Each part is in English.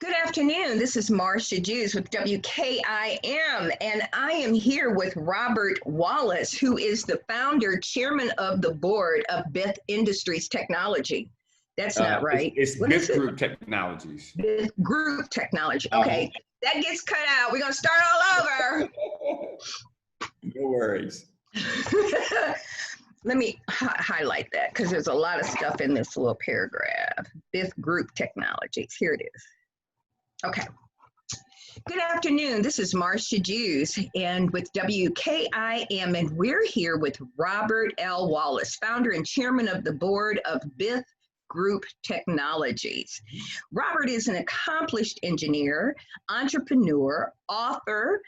Good afternoon. This is Marsha Jews with WKIM, and I am here with Robert Wallace, who is the founder, chairman of the board of Bith Industries Technology. That's not right. It's What is Bith it? Group Technologies. Bith Group Technology. Okay, that gets cut out. We're going to start all over. No worries. Let me highlight that because there's a lot of stuff in this little paragraph. Bith Group Technologies. Here it is. Okay. Good afternoon. This is Marsha Jews and with WKIM, and we're here with Robert L. Wallace, founder and chairman of the board of Bith Group Technologies. Robert is an accomplished engineer, entrepreneur, author,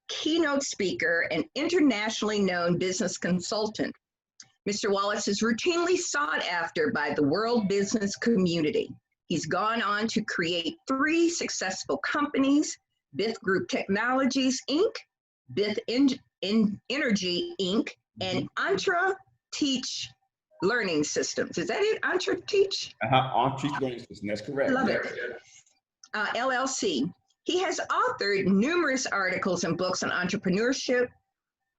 keynote speaker, and internationally known business consultant. Mr. Wallace is routinely sought after by the world business community. He's gone on to create 3 successful companies: Bith Group Technologies, Inc., Bith Energy, Inc., and Entra Teach Learning Systems. Is that it? Entra Teach? Entra Teach Learning Systems, that's correct. Love it. LLC. He has authored numerous articles and books on entrepreneurship,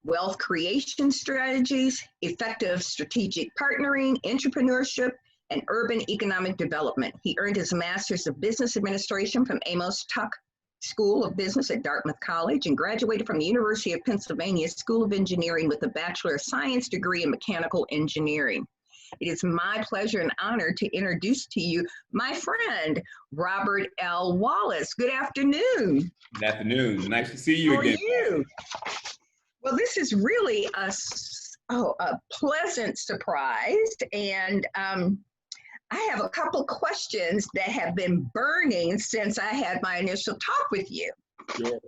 wealth creation strategies, effective strategic partnering, entrepreneurship, and urban economic development. He earned his Master's of Business Administration from Amos Tuck School of Business at Dartmouth College and graduated from the University of Pennsylvania School of Engineering with a Bachelor of Science degree in Mechanical Engineering. It is my pleasure and honor to introduce to you my friend, Robert L. Wallace. Good afternoon. Good afternoon. Nice to see you again. How are you? Well, this is really a pleasant surprise, and I have a couple questions that have been burning since I had my initial talk with you. Sure.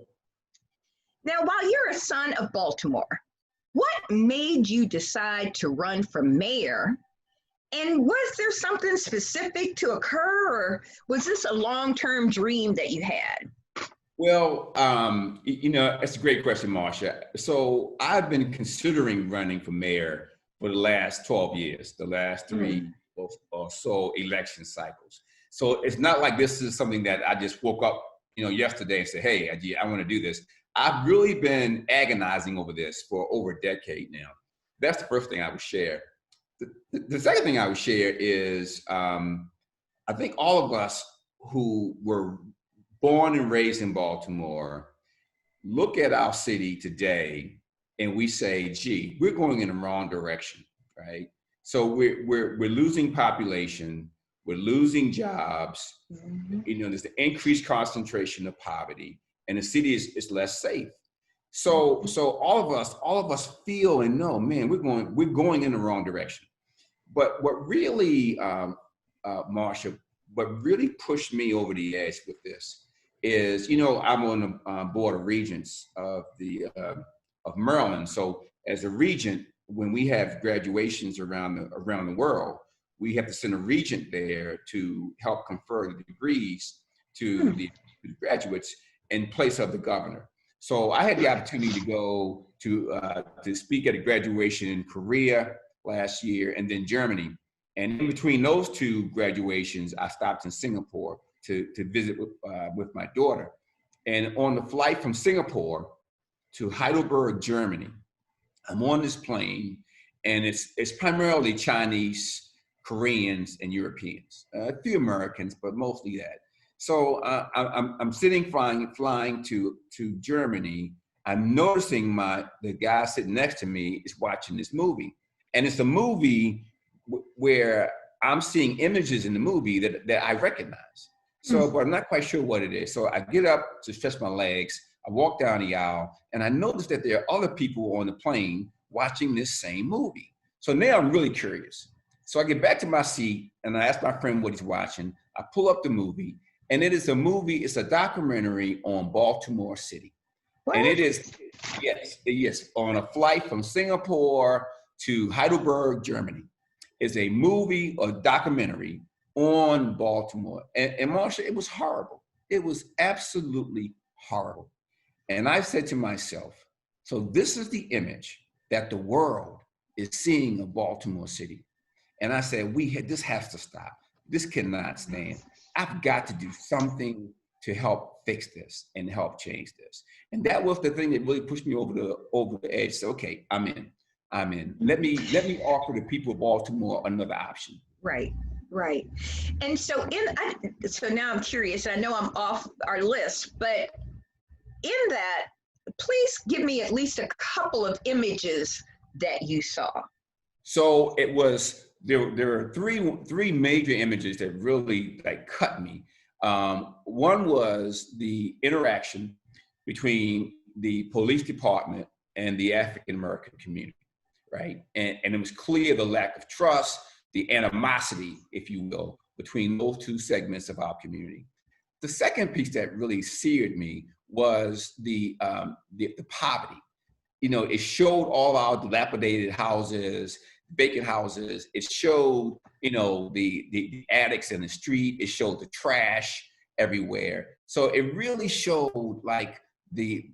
Now, while you're a son of Baltimore, what made you decide to run for mayor? And was there something specific to occur, or was this a long-term dream that you had? Well, it's a great question, Marsha. So I've been considering running for mayor for the last 12 years, the last 3 or so election cycles. So it's not like this is something that I just woke up, yesterday and said, hey, I want to do this. I've really been agonizing over this for over a decade now. That's the first thing I would share. The second thing I would share is I think all of us who were born and raised in Baltimore look at our city today and we say, gee, we're going in the wrong direction, right? So we're losing population, we're losing jobs, there's the increased concentration of poverty, and the city is less safe. So all of us feel and know, man, we're going in the wrong direction. But what really, Marsha, what really pushed me over the edge with this is, I'm on the board of regents of Maryland. So as a regent, when we have graduations around the world, we have to send a regent there to help confer the degrees to the graduates in place of the governor. So I had the opportunity to go to speak at a graduation in Korea last year and then Germany. And in between those 2 graduations, I stopped in Singapore to visit with my daughter. And on the flight from Singapore to Heidelberg, Germany, I'm on this plane, and it's primarily Chinese, Koreans, and Europeans. A few Americans, but mostly that. So I'm sitting flying to Germany. I'm noticing the guy sitting next to me is watching this movie, and it's a movie where I'm seeing images in the movie that I recognize. So, but I'm not quite sure what it is. So I get up to stretch my legs. I walk down the aisle, and I notice that there are other people on the plane watching this same movie. So now I'm really curious. So I get back to my seat, and I ask my friend what he's watching. I pull up the movie, and it's a documentary on Baltimore City. What? And it is, yes, on a flight from Singapore to Heidelberg, Germany. It's a movie or documentary on Baltimore. And Marsha, it was horrible. It was absolutely horrible. And I said to myself, so this is the image that the world is seeing of Baltimore City. And I said, this has to stop. This cannot stand. I've got to do something to help fix this and help change this. And that was the thing that really pushed me over the edge. So, okay, I'm in. Let me offer the people of Baltimore another option. Right, right. And so so now I'm curious. I know I'm off our list, but in that, please give me at least a couple of images that you saw. So it was there are three major images that really like cut me. One was the interaction between the police department and the African American community, right? And it was clear the lack of trust, the animosity, if you will, between those two segments of our community. The second piece that really seared me was the poverty. You know, it showed all our dilapidated houses, vacant houses. It showed, you know, the attics in the street. It showed the trash everywhere. So it really showed like the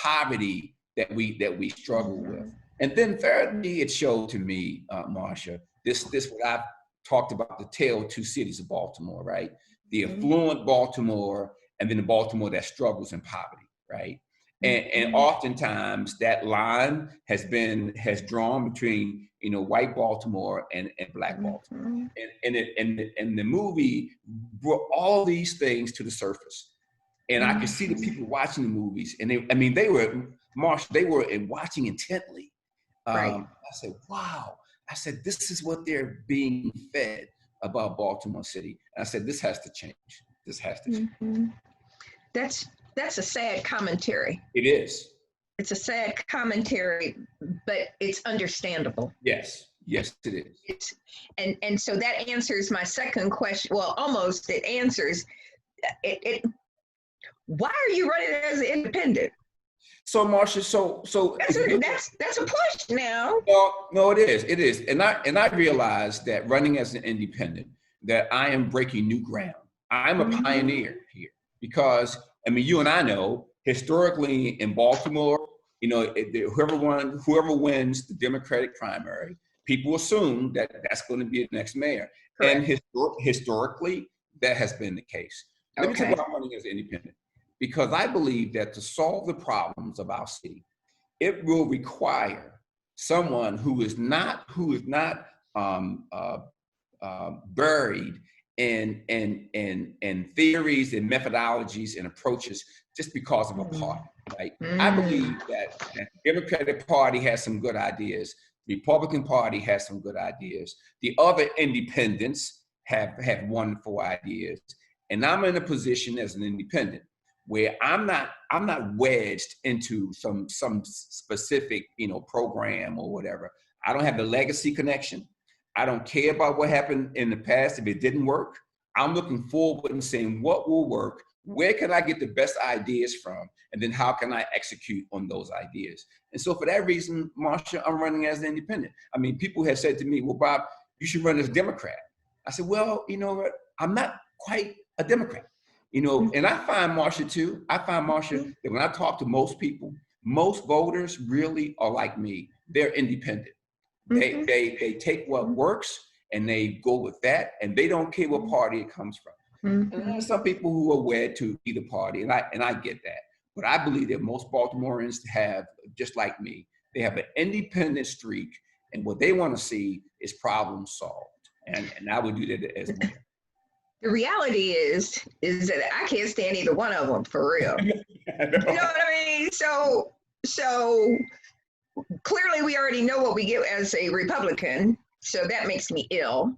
poverty that we struggle with. And then thirdly, it showed to me, Marsha, this what I've talked about, the tale of two cities of Baltimore, right? The affluent Baltimore, and then the Baltimore that struggles in poverty, right? And oftentimes that line has drawn between, you know, white Baltimore and black Baltimore. And the movie brought all these things to the surface. And I could see the people watching the movies, and they were, Marsha, they were watching intently. Right. I said, wow. I said, this is what they're being fed about Baltimore City. And I said, this has to change. This has to change. That's a sad commentary. It is. It's a sad commentary, but it's understandable. Yes, it is. And so that answers my second question. Well, almost it answers it. Why are you running as an independent? So Marsha, so that's a push now. No, it is. And I realized that running as an independent, that I am breaking new ground. I'm a pioneer here because, I mean, you and I know historically in Baltimore, you know, whoever wins the Democratic primary, people assume that that's going to be the next mayor. Correct. And historically, that has been the case. Let me tell you why I'm running as an independent. Because I believe that to solve the problems of our city, it will require someone who is not buried in theories and methodologies and approaches just because of a party, right? I believe that the Democratic Party has some good ideas. The Republican Party has some good ideas. The other independents have wonderful ideas. And I'm in a position as an independent where I'm not wedged into some specific, you know, program or whatever. I don't have the legacy connection. I don't care about what happened in the past. If it didn't work, I'm looking forward and saying what will work, where can I get the best ideas from, and then how can I execute on those ideas. And so for that reason, Marsha, I'm running as an independent. I mean, people have said to me, well, Bob, you should run as a Democrat. I said, well, you know what? I'm not quite a Democrat. You know, and I find, Marsha, too, that when I talk to most people, most voters really are like me. They're independent. They take what works and they go with that, and they don't care what party it comes from. And there's some people who are wed to either party, and I get that. But I believe that most Baltimoreans have, just like me, they have an independent streak, and what they want to see is problem solved. And I would do that as mayor. The reality is that I can't stand either one of them, for real. You know what I mean? So clearly we already know what we get as a Republican, so that makes me ill.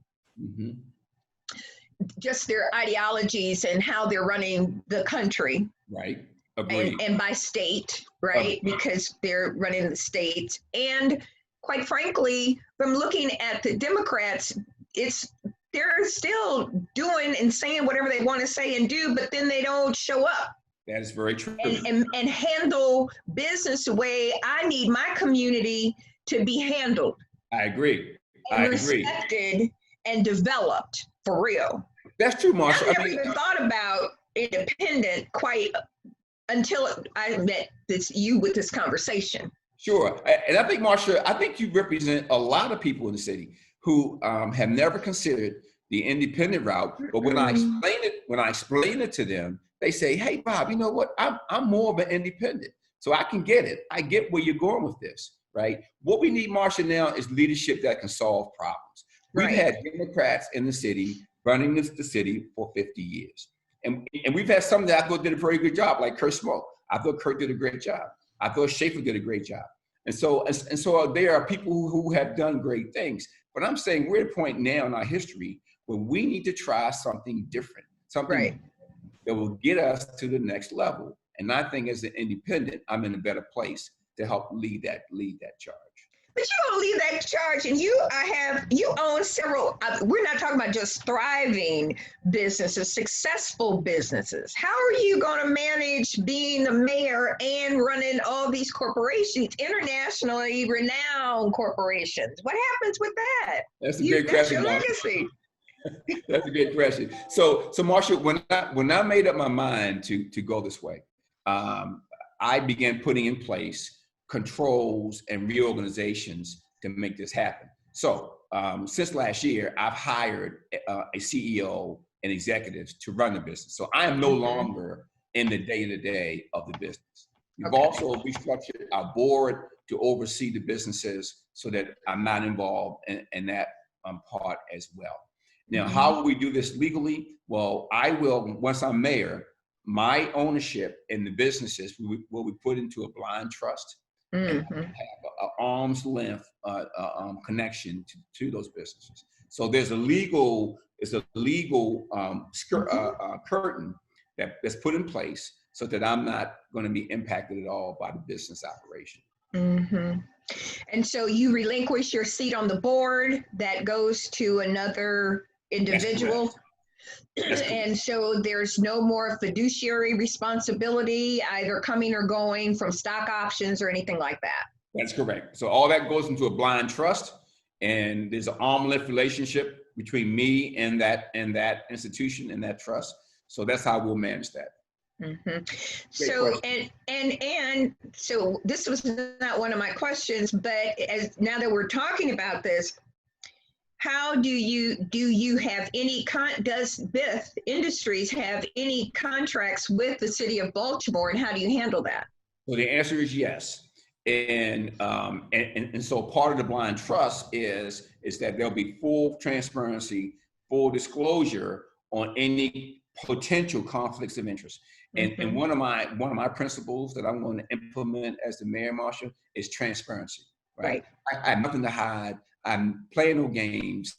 Just their ideologies and how they're running the country. Right. Agreed. And by state, right? Because they're running the states. And quite frankly, from looking at the Democrats, they're still doing and saying whatever they want to say and do, but then they don't show up. That is very true. And handle business the way I need my community to be handled. I agree. Respected and developed, for real. That's true, Marsha. I never even thought about independent quite until I met you with this conversation. Sure. And I think, Marsha, I think you represent a lot of people in the city who have never considered the independent route, but when I explain it to them, they say, hey, Bob, you know what? I'm more of an independent. So I can get it. I get where you're going with this, right? What we need, Marsha, now is leadership that can solve problems. We've had Democrats in the city running the city for 50 years. And we've had some that I thought did a very good job, like Kurt Smoke. I thought Kurt did a great job. I thought Schaefer did a great job. And so there are people who have done great things. But I'm saying we're at a point now in our history where we need to try something different, something that will get us to the next level. And I think as an independent, I'm in a better place to help lead that charge. But you don't lead that charge, and you own several. We're not talking about just thriving businesses, successful businesses. How are you going to manage being the mayor and running all these corporations, internationally renowned corporations? What happens with that? That's a good question. That's your legacy. That's a good question. So Marsha, when I made up my mind to go this way, I began putting in place controls and reorganizations to make this happen. So since last year, I've hired a CEO and executives to run the business. So I am no longer in the day-to-day of the business. We've also restructured our board to oversee the businesses so that I'm not involved in that part as well. Now, how will we do this legally? Well, I will, once I'm mayor, my ownership in the businesses will be put into a blind trust. And have an arm's length connection to those businesses. So there's a legal curtain that's put in place so that I'm not going to be impacted at all by the business operation. And so you relinquish your seat on the board that goes to another individual. And so there's no more fiduciary responsibility either coming or going from stock options or anything like that. That's correct. So all that goes into a blind trust, and there's an arm's length relationship between me and that institution and that trust. So that's how we'll manage that. So and so this was not one of my questions, but now that we're talking about this, how do you have any does BIF Industries have any contracts with the city of Baltimore, and how do you handle that? Well, the answer is yes. And so part of the blind trust is that there'll be full transparency, full disclosure on any potential conflicts of interest. And one of my principles that I'm going to implement as the mayor, Marsha, is transparency. Right. I have nothing to hide. I'm playing no games.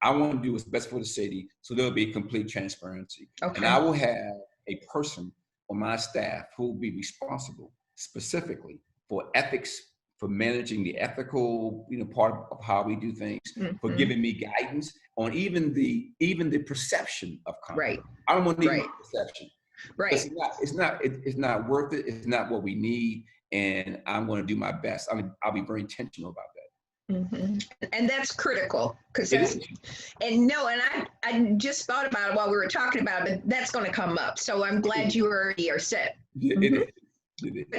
I want to do what's best for the city, so there'll be complete transparency. And I will have a person on my staff who will be responsible specifically for ethics, for managing the ethical, part of how we do things, for giving me guidance on even the perception of conflict. I don't want to need perception. It's not worth it. It's not what we need, and I'm going to do my best. I'll be very intentional about that. And that's critical because I just thought about it while we were talking about it, but that's going to come up. So I'm glad you already are set. It is.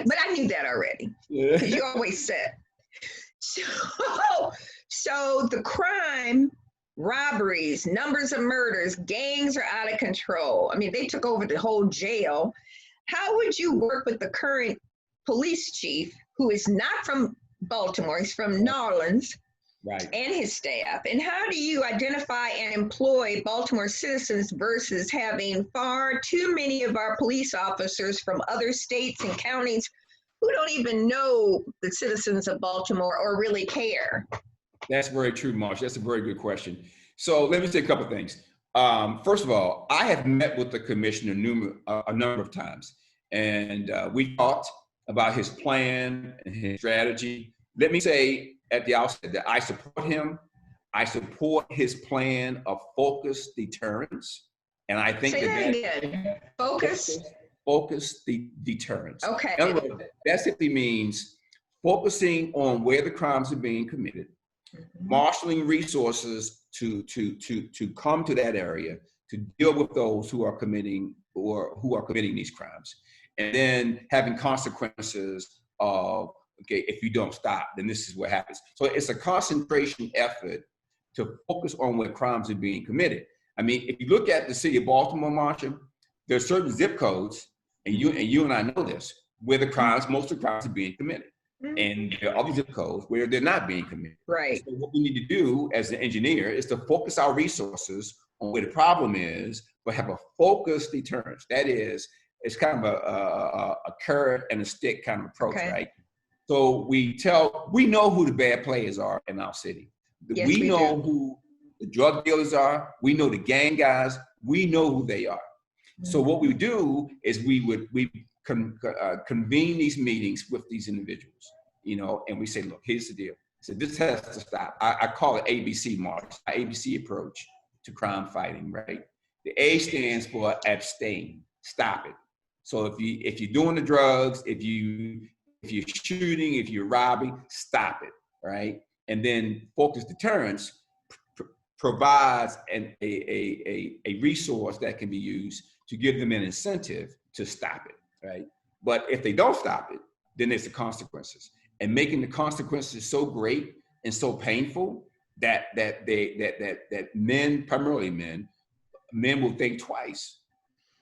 But I knew that already because you always set. So the crime, robberies, numbers of murders, gangs are out of control. I mean, they took over the whole jail. How would you work with the current police chief, who is not from Baltimore, he's from New Orleans, and his staff? And how do you identify and employ Baltimore citizens versus having far too many of our police officers from other states and counties who don't even know the citizens of Baltimore or really care? That's very true, Marsha. That's a very good question. So let me say a couple of things. First of all, I have met with the commissioner a number of times, and we talked about his plan and his strategy. Let me say at the outset that I support him. I support his plan of focused deterrence. And I think focused deterrence. Okay. In other words, that simply means focusing on where the crimes are being committed, marshaling resources to come to that area to deal with those who are committing these crimes, and then having consequences of, if you don't stop, then this is what happens. So it's a concentration effort to focus on where crimes are being committed. I mean, if you look at the city of Baltimore, Marsha, there are certain zip codes, and you and I know this, where most of the crimes are being committed. And there are other zip codes where they're not being committed. Right. So what we need to do as an engineer is to focus our resources on where the problem is, but have a focused deterrence. That is, it's kind of a carrot and a stick kind of approach, right? So we know who the bad players are in our city. Yes, we know who the drug dealers are. We know the gang guys. We know who they are. So what we do is we convene these meetings with these individuals, and we say, look, here's the deal. So this has to stop. I call it ABC, Marsh, ABC approach to crime fighting, right? The A stands for abstain, stop it. So if you're doing the drugs, if you're shooting, if you're robbing, stop it, right? And then focused deterrence provides a resource that can be used to give them an incentive to stop it, right? But if they don't stop it, then there's the consequences. And making the consequences so great and so painful that men, primarily men will think twice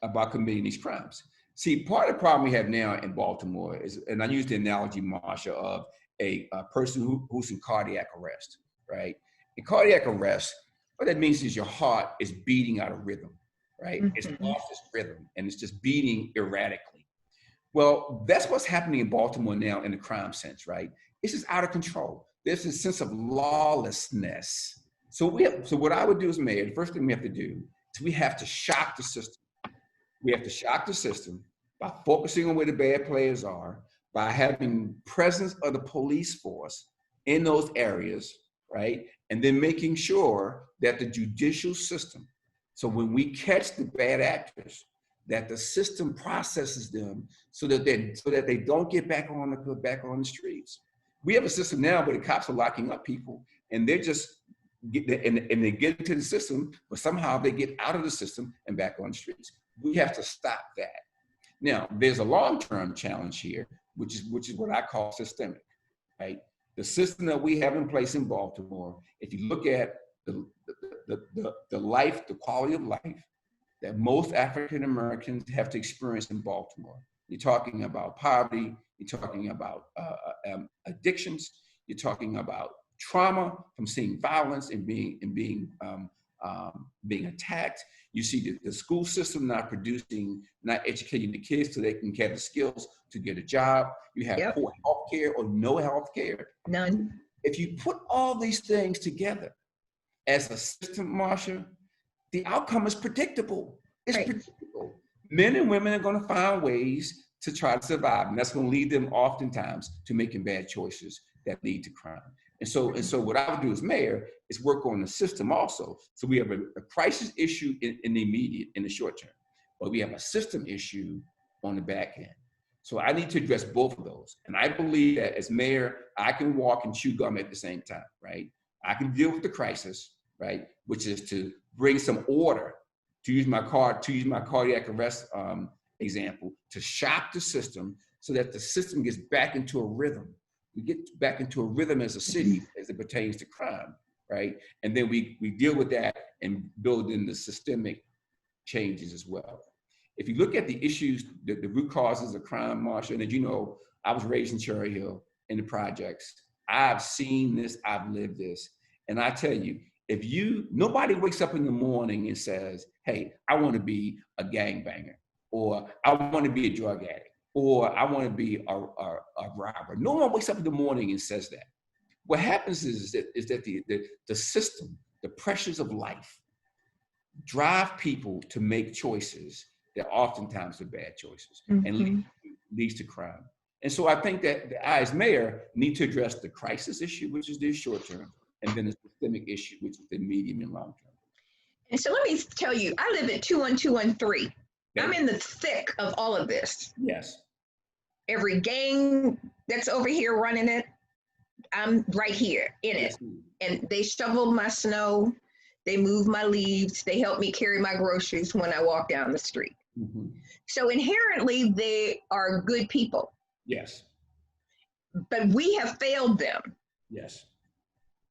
about committing these crimes. See, part of the problem we have now in Baltimore is, and I use the analogy, Marsha, of a person who's in cardiac arrest, right? In cardiac arrest, what that means is your heart is beating out of rhythm, right? It's off its rhythm and it's just beating erratically. Well, that's what's happening in Baltimore now in the crime sense, right? It's just out of control. There's a sense of lawlessness. So what I would do as mayor, the first thing we have to do is we have to shock the system. We have to shock the system by focusing on where the bad players are, by having presence of the police force in those areas, right? And then making sure that the judicial system, so when we catch the bad actors, that the system processes them so that they don't get back on the streets. We have a system now where the cops are locking up people and they're just and they get into the system, but somehow they get out of the system and back on the streets. We have to stop that. Now, there's a long-term challenge here, which is what I call systemic, right? The system that we have in place in Baltimore, if you look at the life, the quality of life that most African Americans have to experience in Baltimore. You're talking about poverty, you're talking about addictions, you're talking about trauma from seeing violence and being attacked. You see the school system not educating the kids so they can get the skills to get a job. You have poor health care or no health care. None. If you put all these things together as a system, Marsha, the outcome is predictable. It's predictable. Men and women are going to find ways to try to survive, and that's going to lead them oftentimes to making bad choices that lead to crime. And so what I would do as mayor is work on the system also. So we have a crisis issue in the immediate, in the short term, but we have a system issue on the back end. So I need to address both of those. And I believe that as mayor, I can walk and chew gum at the same time, right? I can deal with the crisis, right? Which is to bring some order, to use my cardiac arrest example, to shock the system so that the system gets back into a rhythm. We get back into a rhythm as a city as it pertains to crime, right? And then we deal with that and build in the systemic changes as well. If you look at the issues, the root causes of crime, Marsha, and as you know, I was raised in Cherry Hill in the projects. I've seen this, I've lived this. And I tell you, nobody wakes up in the morning and says, hey, I want to be a gangbanger, or I want to be a drug addict, or I want to be a robber. No one wakes up in the morning and says that. What happens is that the system, the pressures of life, drive people to make choices that oftentimes are bad choices and leads to crime. And so I think that I, as mayor, need to address the crisis issue, which is the short term, and then the systemic issue, which is the medium and long term. And so let me tell you, I live at 21213. Okay. I'm in the thick of all of this. Yes. Every gang that's over here running it, I'm right here in it. And they shovel my snow, they move my leaves, they help me carry my groceries when I walk down the street. So inherently, they are good people. Yes. But we have failed them. Yes.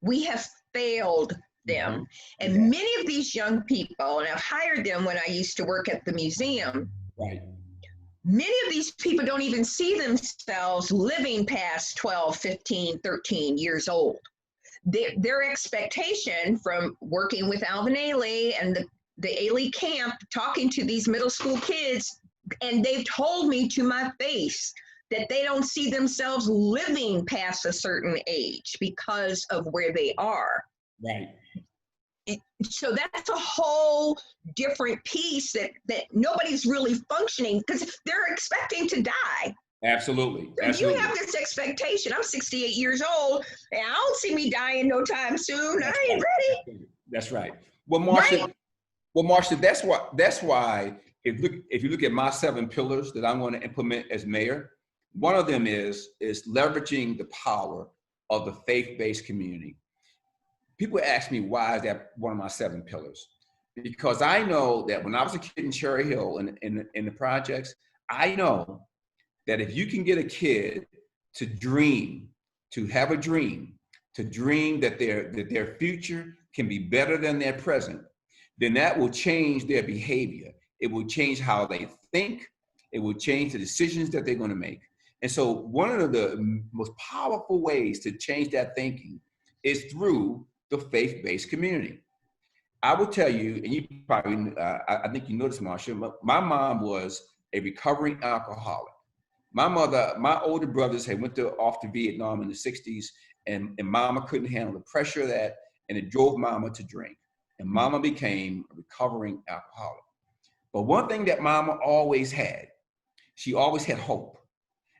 We have failed them. And Yeah. many of these young people, and I've hired them when I used to work at the museum, Right. many of these people don't even see themselves living past 12, 15, 13 years old. Their expectation from working with Alvin Ailey and the Ailey camp, talking to these middle school kids, and they've told me to my face that they don't see themselves living past a certain age because of where they are. Right. So that's a whole different piece that nobody's really functioning because they're expecting to die. Absolutely. So Absolutely. you have this expectation. I'm 68 years old, and I don't see me dying no time soon. That's I ain't right. ready. That's right. Well, Marsha, Right. that's why if you look at my 7 pillars that I want to implement as mayor, one of them is leveraging the power of the faith-based community. People ask me, why is that one of my 7 pillars? Because I know that when I was a kid in Cherry Hill in the projects, I know that if you can get a kid to dream, to have a dream, to dream that their future can be better than their present, then that will change their behavior. It will change how they think. It will change the decisions that they're going to make. And so one of the most powerful ways to change that thinking is through the faith-based community. I will tell you, and you probably, I think you know this, Marsha, my mom was a recovering alcoholic. My older brothers had went off to Vietnam in the 60s, and mama couldn't handle the pressure of that, and it drove mama to drink. And mama became a recovering alcoholic. But one thing that mama always had, she always had hope.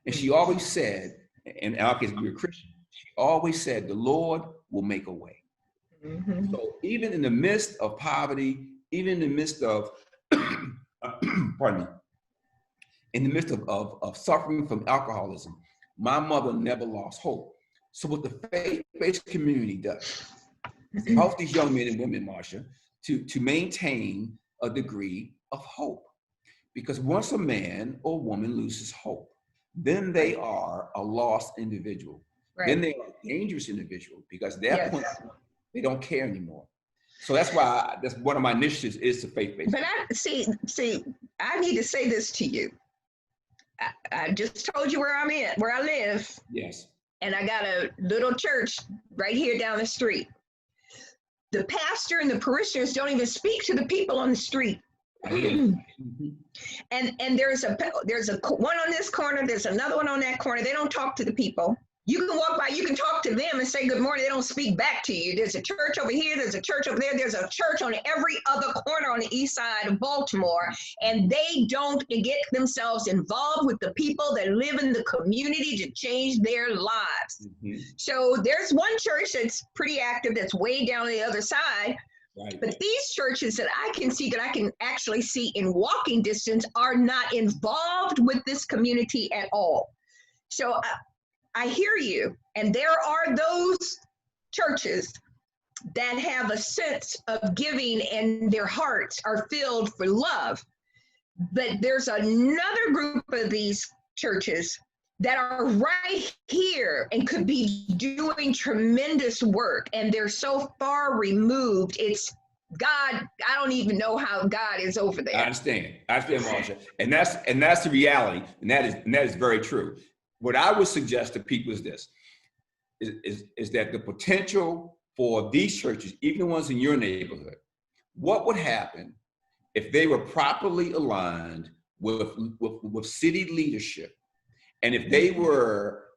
And she always said, and our kids, we were Christian, she always said, the Lord will make a way. Mm-hmm. So even in the midst of poverty, even in the midst of, pardon me, in the midst of suffering from alcoholism, my mother never lost hope. So what the faith-based community does, it helps these young men and women, Marsha, to maintain a degree of hope. Because once a man or woman loses hope, then they are a lost individual. Right. Then they are a dangerous individual, because at that Yes. point, they don't care anymore. So that's why that's one of my initiatives is the faith-based. But I see, I need to say this to you. I just told you where I live. Yes. And I got a little church right here down the street. The pastor and the parishioners don't even speak to the people on the street. And there's a one on this corner, there's another one on that corner. They don't talk to the people. You can walk by, you can talk to them and say good morning. They don't speak back to you. There's a church over here, there's a church over there, there's a church on every other corner on the east side of Baltimore, and they don't get themselves involved with the people that live in the community to change their lives. So there's one church that's pretty active that's way down the other side. Right. But these churches that I can see, that I can actually see in walking distance, are not involved with this community at all. So I hear you. And there are those churches that have a sense of giving and their hearts are filled for love. But there's another group of these churches that are right here and could be doing tremendous work, and they're so far removed. It's God. I don't even know how God is over there. I understand, Marsha, and that's the reality, and that is very true. What I would suggest to people is this: is that the potential for these churches, even the ones in your neighborhood, what would happen if they were properly aligned with city leadership? And if they were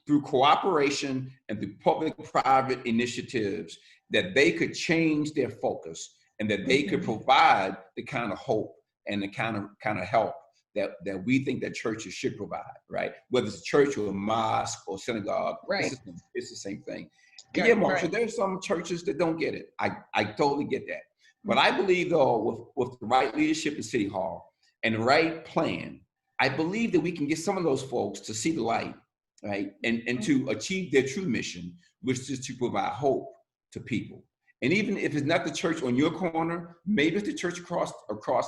through cooperation and through public-private initiatives, that they could change their focus and that they could provide the kind of hope and the kind of help that we think that churches should provide, right? Whether it's a church or a mosque or synagogue, right? It's the same thing. Right, Yeah, Marsha, right. there's some churches that don't get it. I totally get that. But I believe, though, with the right leadership in City Hall and the right plan, I believe that we can get some of those folks to see the light, right? And to achieve their true mission, which is to provide hope to people. And even if it's not the church on your corner, maybe it's the church across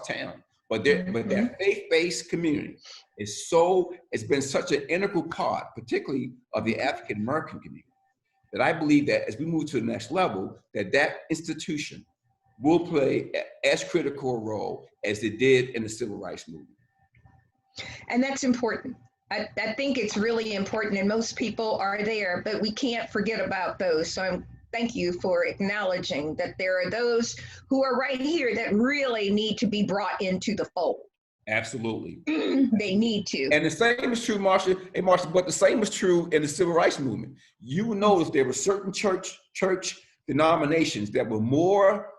town. But that faith-based community it's been such an integral part, particularly of the African American community. that I believe that as we move to the next level, that institution will play as critical a role as it did in the civil rights movement. And that's important. I think it's really important, and most people are there, but we can't forget about those. So thank you for acknowledging that there are those who are right here that really need to be brought into the fold. Absolutely. They need to. And the same is true, Marsha. Hey, Marsha, but the same is true in the civil rights movement. You will notice there were certain church denominations that were more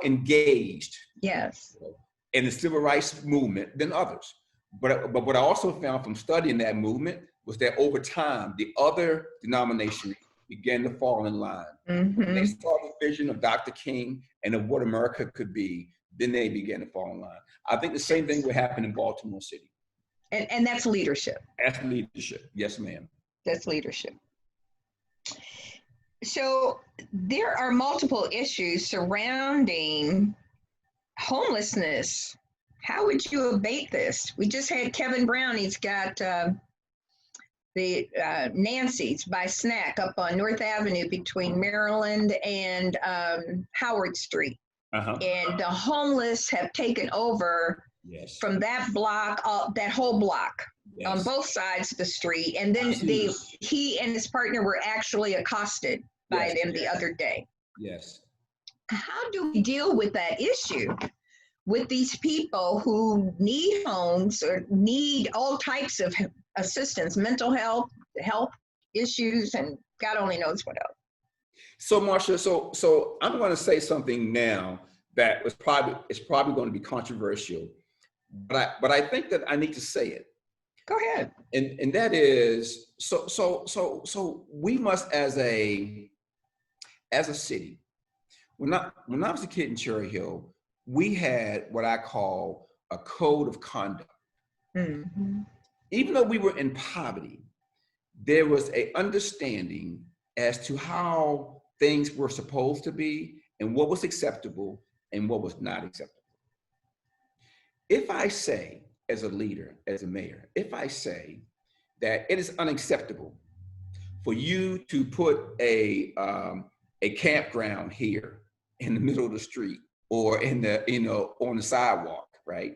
engaged, yes, in the civil rights movement than others. But what I also found from studying that movement was that over time, the other denominations began to fall in line. mm-hmm. They saw the vision of Dr. King and of what America could be, then they began to fall in line. I think the same thing would happen in Baltimore City. And that's leadership. That's leadership. Yes, ma'am. That's leadership. So there are multiple issues surrounding homelessness. How would you abate this? We just had Kevin Brown. He's got the Nancy's by Snack up on North Avenue between Maryland and Howard Street. Uh-huh. And the homeless have taken over yes. from that block, that whole block, yes. on both sides of the street. And then he and his partner were actually accosted by yes. them the other day. Yes. How do we deal with that issue with these people who need homes or need all types of assistance, mental health issues, and God only knows what else? So Marsha, so I'm going to say something now that is probably going to be controversial, but I think that I need to say it. Go ahead. And that is so we must as a city. When I was a kid in Cherry Hill, we had what I call a code of conduct. Mm-hmm. Even though we were in poverty, there was an understanding as to how things were supposed to be and what was acceptable and what was not acceptable. If I say, as a leader, as a mayor, if I say that it is unacceptable for you to put a campground here in the middle of the street or in the, on the sidewalk, right?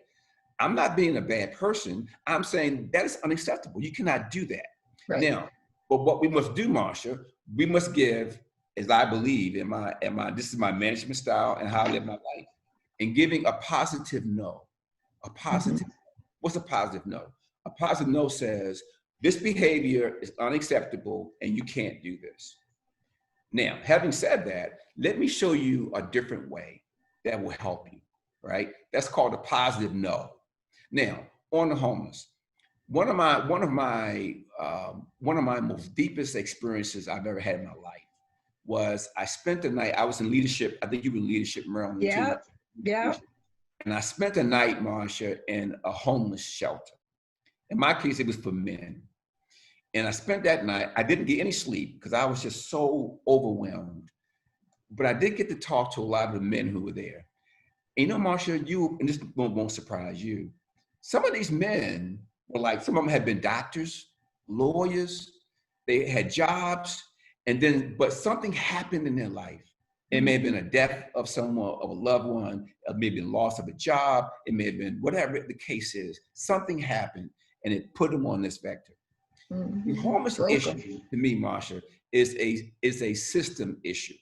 I'm not being a bad person. I'm saying that is unacceptable. You cannot do that. Right. Now, but what we must do, Marsha, we must give, as I believe this is my management style and how I live my life, and giving a positive no. A positive, what's a positive no? A positive no says, this behavior is unacceptable and you can't do this. Now, having said that, let me show you a different way that will help you, right? That's called a positive no. Now, on the homeless, one of my most deepest experiences I've ever had in my life was I spent the night. I was in leadership. I think you were in leadership, Maryland. Yeah, too. yeah. And I spent the night, Marsha, in a homeless shelter. In my case, it was for men. And I spent that night. I didn't get any sleep because I was just so overwhelmed. But I did get to talk to a lot of the men who were there. And Marsha, and this won't surprise you, some of these men were like, some of them had been doctors, lawyers, they had jobs, but something happened in their life. It may have been a death of someone, of a loved one, it may have been loss of a job, it may have been whatever the case is, something happened and it put them on this vector. The homeless issue, to me, Marsha, is a system issue.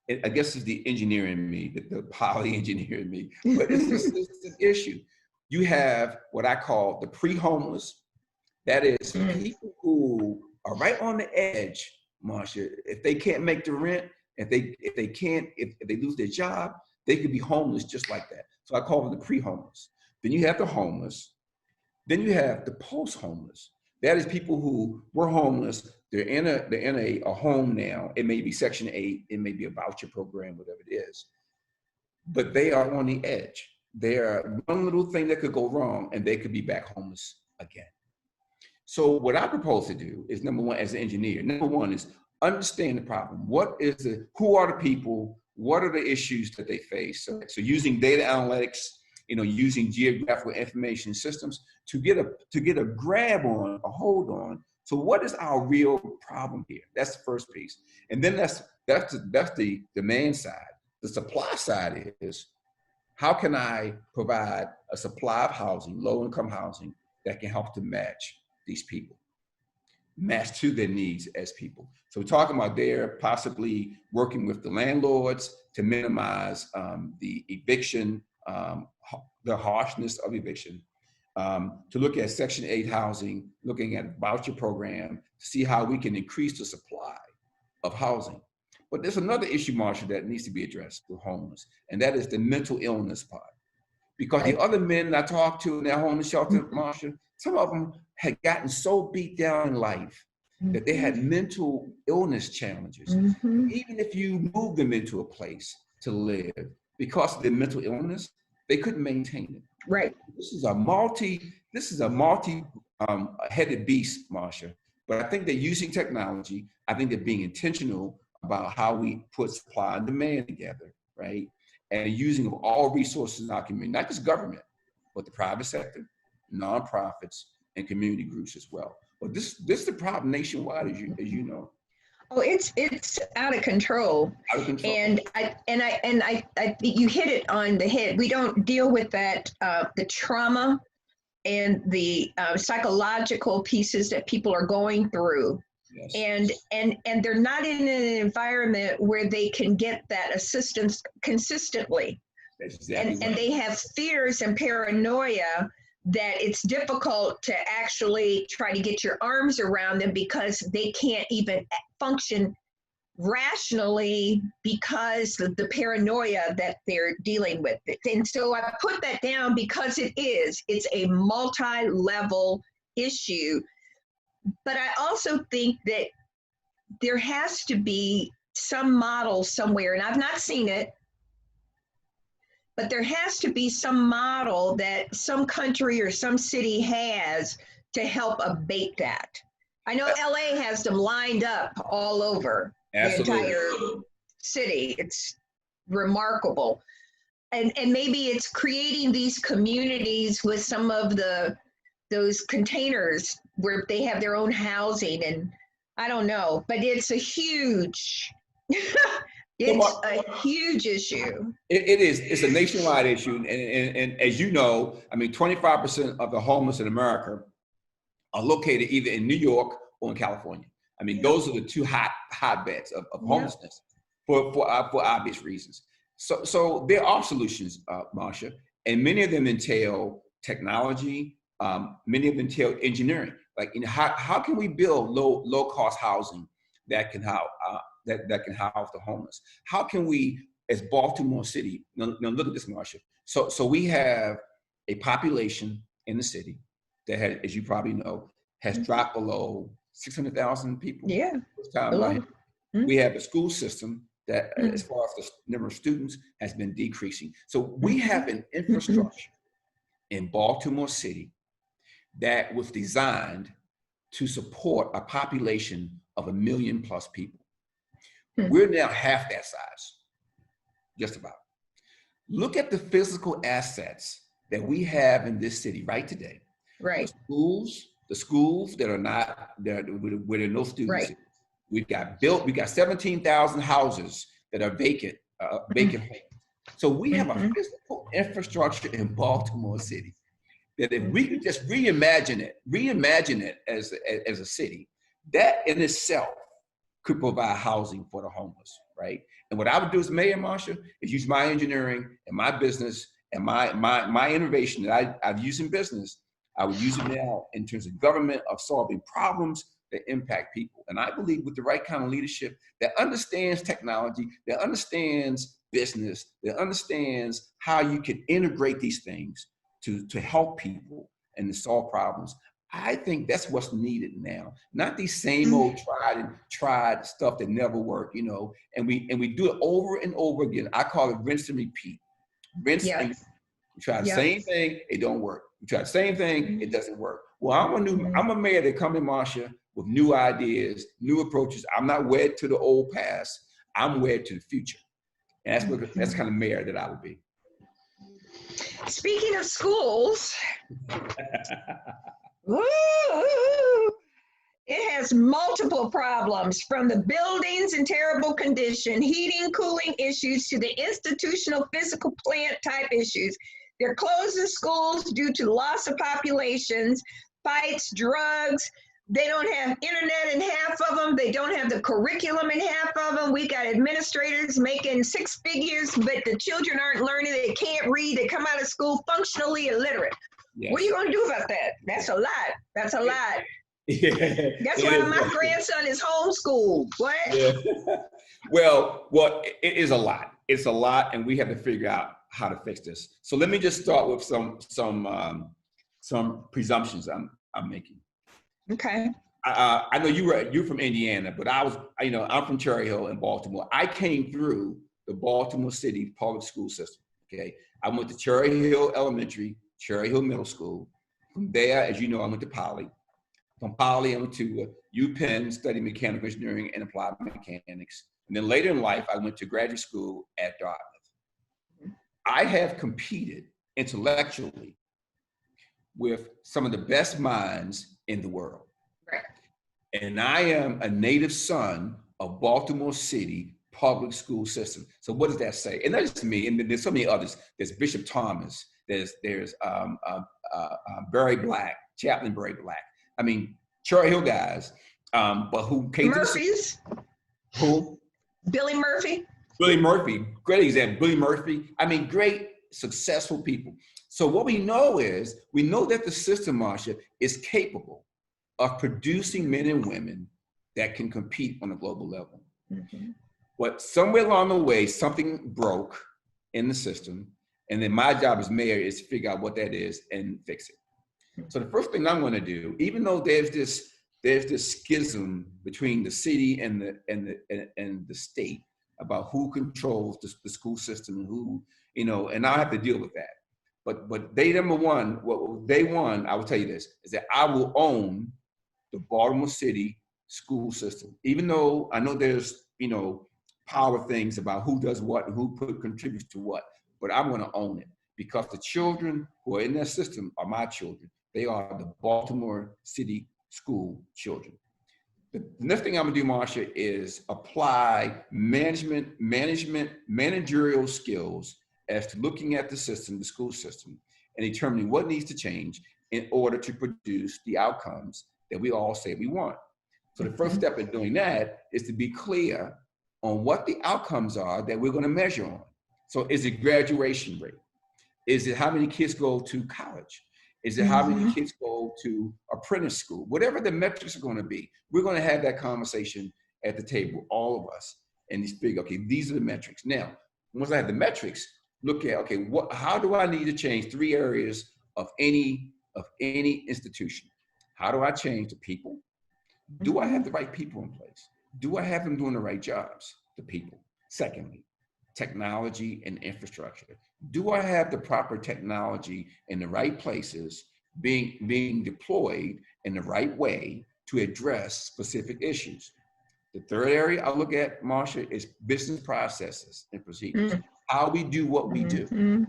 I guess it's the engineer in me, the poly engineer in me, but it's a system issue. You have what I call the pre-homeless. That is people who are right on the edge, Marsha. If they can't make the rent, if they lose their job, they could be homeless just like that. So I call them the pre-homeless. Then you have the homeless. Then you have the post-homeless. That is people who were homeless. They're in a home now. It may be Section 8. It may be a voucher program, whatever it is. But they are on the edge. They are one little thing that could go wrong, and they could be back homeless again. So what I propose to do is, number one, as an engineer, number one is understand the problem. Who are the people? What are the issues that they face? So using data analytics, using geographical information systems to get a grab on, a hold on, So what is our real problem here? That's the first piece. And then that's the demand side. The supply side is, how can I provide a supply of housing, low-income housing, that can help to match these people, match to their needs as people? So we're talking about there possibly working with the landlords to minimize the eviction, the harshness of eviction, to look at Section 8 housing, looking at a voucher program, to see how we can increase the supply of housing. But there's another issue, Marsha, that needs to be addressed with homeless, and that is the mental illness part. Because the other men I talked to in that homeless shelter, Marsha, some of them had gotten so beat down in life that they had mental illness challenges. Even if you move them into a place to live, because of their mental illness, they couldn't maintain it. Right. This is a multi-headed beast, Marsha. But I think they're using technology. I think they're being intentional about how we put supply and demand together, right? And using of all resources in our community, not just government, but the private sector, nonprofits, and community groups as well. But this is the problem nationwide, as you know. Oh, it's out of control. Out of control. And I think you hit it on the head. We don't deal with that, the trauma and the psychological pieces that people are going through. Yes. And they're not in an environment where they can get that assistance consistently. That's exactly right. And they have fears and paranoia that it's difficult to actually try to get your arms around them because they can't even function rationally because of the paranoia that they're dealing with. And so I put that down because it's a multi-level issue. But I also think that there has to be some model somewhere, and I've not seen it, but there has to be some model that some country or some city has to help abate that. I know LA has them lined up all over. Absolutely. The entire city. It's remarkable. And maybe it's creating these communities with some of those containers where they have their own housing, and I don't know, but it's a huge huge issue. It is. It's a nationwide issue. And as you know, I mean, 25% of the homeless in America are located either in New York or in California. I mean, those are the two hotbeds of homelessness for obvious reasons. So there are solutions, Marsha, and many of them entail technology. Many of them entail engineering. Like, how can we build low cost housing that can house that can house the homeless? How can we, as Baltimore City, now look at this, Marsha. So we have a population in the city that has, as you probably know, has dropped below 600,000 people. Yeah. We have a school system that, as far as the number of students, has been decreasing. So we have an infrastructure in Baltimore City that was designed to support a population of 1 million plus people. We're now half that size, just about. Look at the physical assets that we have in this city right today. Right. The schools that are not there, where there are no students. Right. We got 17,000 houses that are vacant homes. So we have a physical infrastructure in Baltimore City that if we could just reimagine it as a city, that in itself could provide housing for the homeless, right? And what I would do as mayor, Marsha, is use my engineering and my business and my innovation that I've used in business. I would use it now in terms of government, of solving problems that impact people. And I believe with the right kind of leadership that understands technology, that understands business, that understands how you can integrate these things to help people and to solve problems, I think that's what's needed now. Not these same old tried stuff that never work, and we do it over and over again. I call it rinse and repeat. Rinse and repeat. We try the same thing, it don't work. We try the same thing, it doesn't work. Well, I'm a mayor that come in, Marsha, with new ideas, new approaches. I'm not wed to the old past. I'm wed to the future. And that's the kind of mayor that I would be. Speaking of schools, It has multiple problems, from the buildings in terrible condition, heating, cooling issues, to the institutional physical plant type issues. They're closing schools due to loss of populations, fights, drugs. They don't have internet in half of them. They don't have the curriculum in half of them. We got administrators making six figures, but the children aren't learning. They can't read. They come out of school functionally illiterate. Yes. What are you going to do about that? That's a lot. That's a lot. Yeah. That's why my grandson is homeschooled. What? Yeah. Well, it is a lot. It's a lot, and we have to figure out how to fix this. So let me just start with some presumptions I'm making. Okay. I know you're from Indiana, but I'm from Cherry Hill in Baltimore. I came through the Baltimore City public school system. Okay. I went to Cherry Hill Elementary, Cherry Hill Middle School. From there, as you know, I went to Poly. From Poly, I went to UPenn, studied mechanical engineering and applied mechanics. And then later in life, I went to graduate school at Dartmouth. I have competed intellectually with some of the best minds in the world. Right. And I am a native son of Baltimore City public school system. So what does that say? And not just me, and there's so many others. There's Bishop Thomas, there's Barry Black, Chaplain Barry Black. I mean, Cherry Hill guys, but who came Murphys? Who? Billy Murphy. Billy Murphy, great example. Billy Murphy. I mean, great, successful people. So what we know that the system, Marsha, is capable of producing men and women that can compete on a global level. Mm-hmm. But somewhere along the way, something broke in the system. And then my job as mayor is to figure out what that is and fix it. So the first thing I'm going to do, even though there's this schism between the city and the state about who controls the school system and who, and I have to deal with that. But they, number one, what they want, I will tell you this, is that I will own the Baltimore City school system. Even though I know there's, power things about who does what and who contributes to what, but I'm going to own it because the children who are in that system are my children. They are the Baltimore City school children. The next thing I'm gonna do, Marsha, is apply managerial skills as to looking at the system, the school system, and determining what needs to change in order to produce the outcomes that we all say we want. So the first step in doing that is to be clear on what the outcomes are that we're gonna measure on. So is it graduation rate? Is it how many kids go to college? Is it how many kids go to apprentice school? Whatever the metrics are going to be, we're going to have that conversation at the table, all of us, and just figure, okay, these are the metrics. Now, once I have the metrics, look at, okay, how do I need to change 3 areas of any institution? How do I change the people? Do I have the right people in place? Do I have them doing the right jobs? The people. Secondly, technology and infrastructure. Do I have the proper technology in the right places being deployed in the right way to address specific issues? The third area I look at, Marsha, is business processes and procedures. How we do what we do.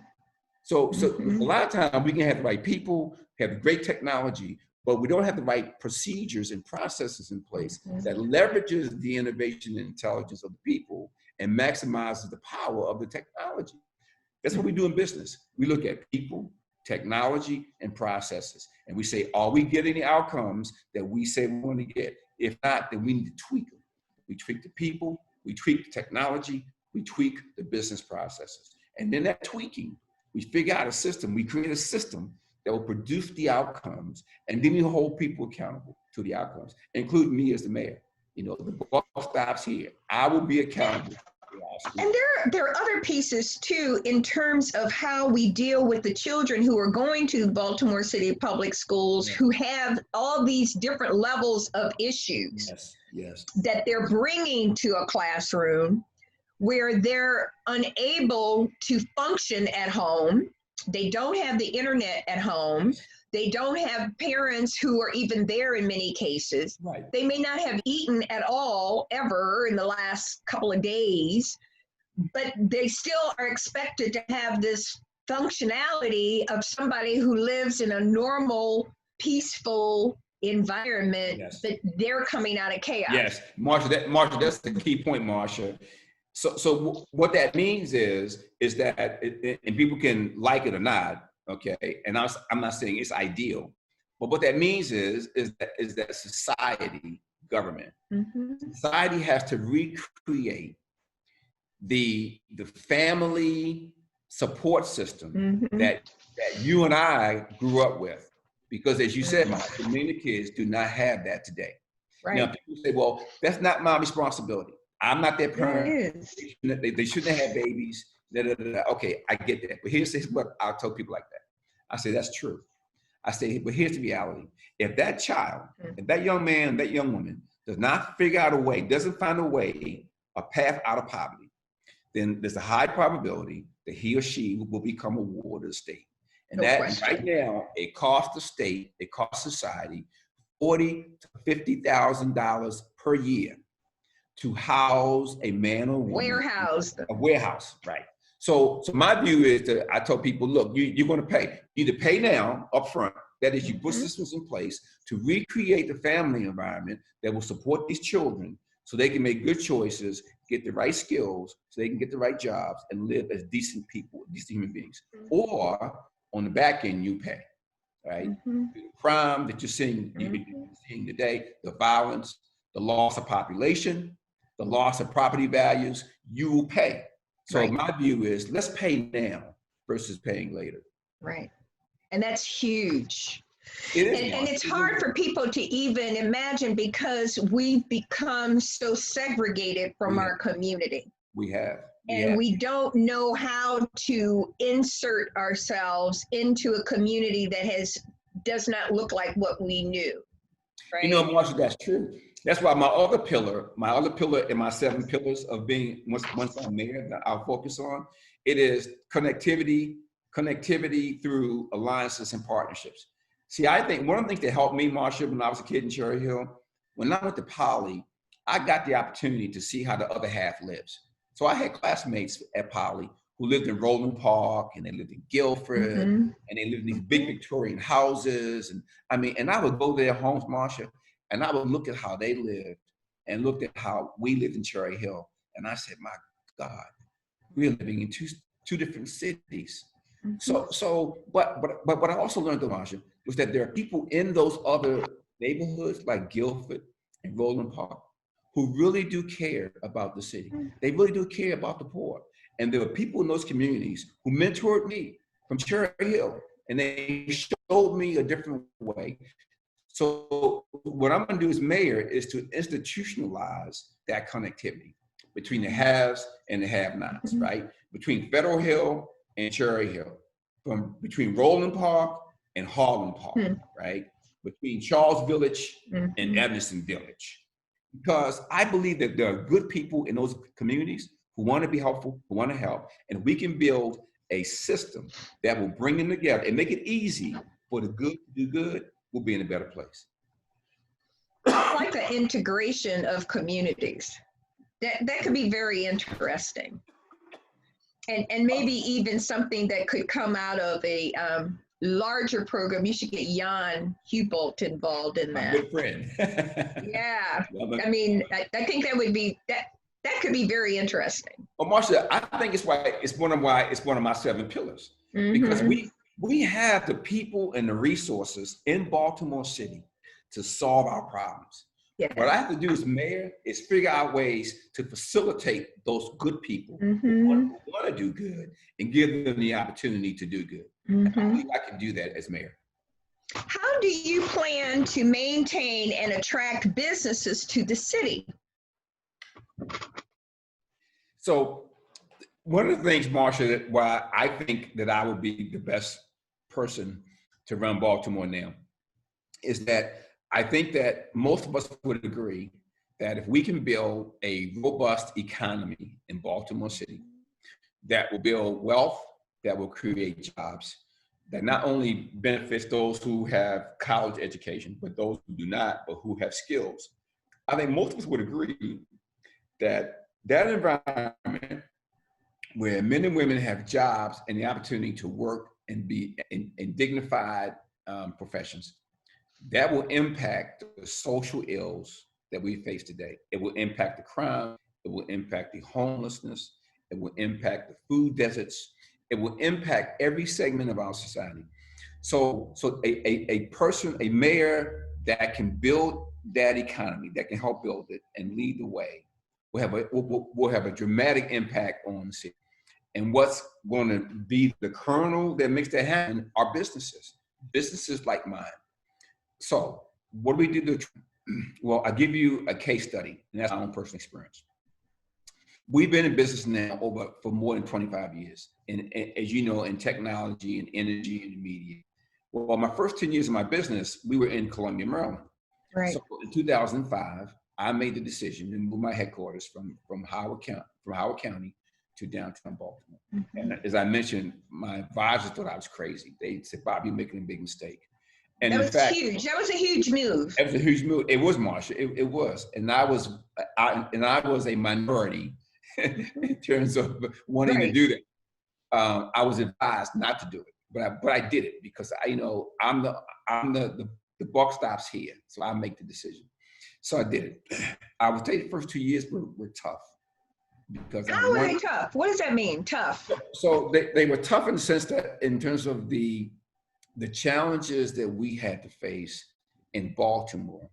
So a lot of times we can have the right people, have great technology, but we don't have the right procedures and processes in place that leverages the innovation and intelligence of the people and maximizes the power of the technology. That's what we do in business. We look at people, technology, and processes. And we say, are we getting the outcomes that we say we want to get? If not, then we need to tweak them. We tweak the people, we tweak the technology, we tweak the business processes. And then that tweaking, we figure out a system, we create a system that will produce the outcomes, and then we hold people accountable to the outcomes, including me as the mayor. The buck stops here. I will be accountable. And there are other pieces too, in terms of how we deal with the children who are going to Baltimore City public schools, who have all these different levels of issues that they're bringing to a classroom where they're unable to function at home. They don't have the internet at home. They don't have parents who are even there in many cases. Right. They may not have eaten at all ever in the last couple of days, but they still are expected to have this functionality of somebody who lives in a normal, peaceful environment, Yes. but they're coming out of chaos. Yes, Marsha, that's the key point, Marsha. So what that means is that, and people can like it or not, okay? And I'm not saying it's ideal, but what that means is that society, government, society has to recreate the family support system that you and I grew up with, because as you said, Marsha, many kids do not have that today. Right. Now people say, well, that's not my responsibility. I'm not their parent. It is. They shouldn't have had babies. Da, da, da, da. Okay, I get that. But here's what I'll tell people like that. I say, that's true. I say, but here's the reality. If that child, if that young man, that young woman does not figure out a way, doesn't find a path out of poverty, then there's a high probability that he or she will become a ward of the state. And right now, it costs the state, it costs society $40,000 to $50,000 per year to house a man or woman. A warehouse, right? So my view is that I tell people, look, you're going to pay. Either pay now up front, that is, you put systems in place to recreate the family environment that will support these children so they can make good choices, get the right skills, so they can get the right jobs and live as decent people, decent human beings. Or on the back end, you pay, right? The crime that you're seeing today, the violence, the loss of population, the loss of property values, you will pay. So my view is, let's pay now versus paying later. Right. And that's huge. It is, and it's hard for people to even imagine because we've become so segregated from our community. We have. We don't know how to insert ourselves into a community that does not look like what we knew. Right? You know, Marsha, that's true. That's why my other pillar in my 7 pillars of being, once I'm there, that I'll focus on, it is connectivity through alliances and partnerships. See, I think one of the things that helped me, Marsha, when I was a kid in Cherry Hill, when I went to Poly, I got the opportunity to see how the other half lives. So I had classmates at Poly who lived in Roland Park, and they lived in Guilford, and they lived in these big Victorian houses. And I would go to their homes, Marsha, and I would look at how they lived and looked at how we lived in Cherry Hill. And I said, my God, we're living in two different cities. But what I also learned, Marsha, was that there are people in those other neighborhoods like Guilford and Roland Park who really do care about the city. They really do care about the poor. And there were people in those communities who mentored me from Cherry Hill, and they showed me a different way. So what I'm gonna do as mayor is to institutionalize that connectivity between the haves and the have-nots, right? Between Federal Hill and Cherry Hill, between Roland Park and Harlem Park, right? Between Charles Village and Evanston Village. Because I believe that there are good people in those communities who want to be helpful, who want to help, and we can build a system that will bring them together and make it easy for the good to do good. We'll be in a better place. I like the integration of communities. That could be very interesting. And maybe even something that could come out of a larger program. You should get Jan Hubelt involved in that. My good friend. Yeah. I mean, I think that could be very interesting. Well, Marsha, I think it's one of my 7 pillars. Because we have the people and the resources in Baltimore City to solve our problems. Yeah. What I have to do as mayor is figure out ways to facilitate those good people who want to do good and give them the opportunity to do good. And I believe I can do that as mayor. How do you plan to maintain and attract businesses to the city? So one of the things, Marsha, why I think that I would be the best person to run Baltimore now is that I think that most of us would agree that if we can build a robust economy in Baltimore City that will build wealth, that will create jobs, that not only benefits those who have college education, but those who do not, but who have skills, I think most of us would agree that that environment where men and women have jobs and the opportunity to work and be in dignified professions, that will impact the social ills that we face today. It will impact the crime. It will impact the homelessness. It will impact the food deserts. It will impact every segment of our society. So a person, a mayor that can build that economy, that can help build it and lead the way, will have a dramatic impact on the city. And what's going to be the kernel that makes that happen are businesses like mine. So what do we do to, well, I'll give you a case study, and that's my own personal experience. We've been in business now for more than 25 years. And as you know, in technology and energy and media. Well, my first 10 years of my business, we were in Columbia, Maryland. Right. So in 2005, I made the decision to move my headquarters from Howard County to downtown Baltimore. Mm-hmm. And as I mentioned, my advisors thought I was crazy. They said, "Bob, you're making a big mistake." And that was huge. That was a huge move. It was a huge move. It was, Marsha. It was. And I was a minority in terms of wanting to do that. I was advised not to do it, but I did it because I'm the buck stops here, so I make the decision. So I did it. I would say the first 2 years were tough. Because how were they tough? What does that mean, tough? So they were tough in the sense that in terms of the challenges that we had to face in Baltimore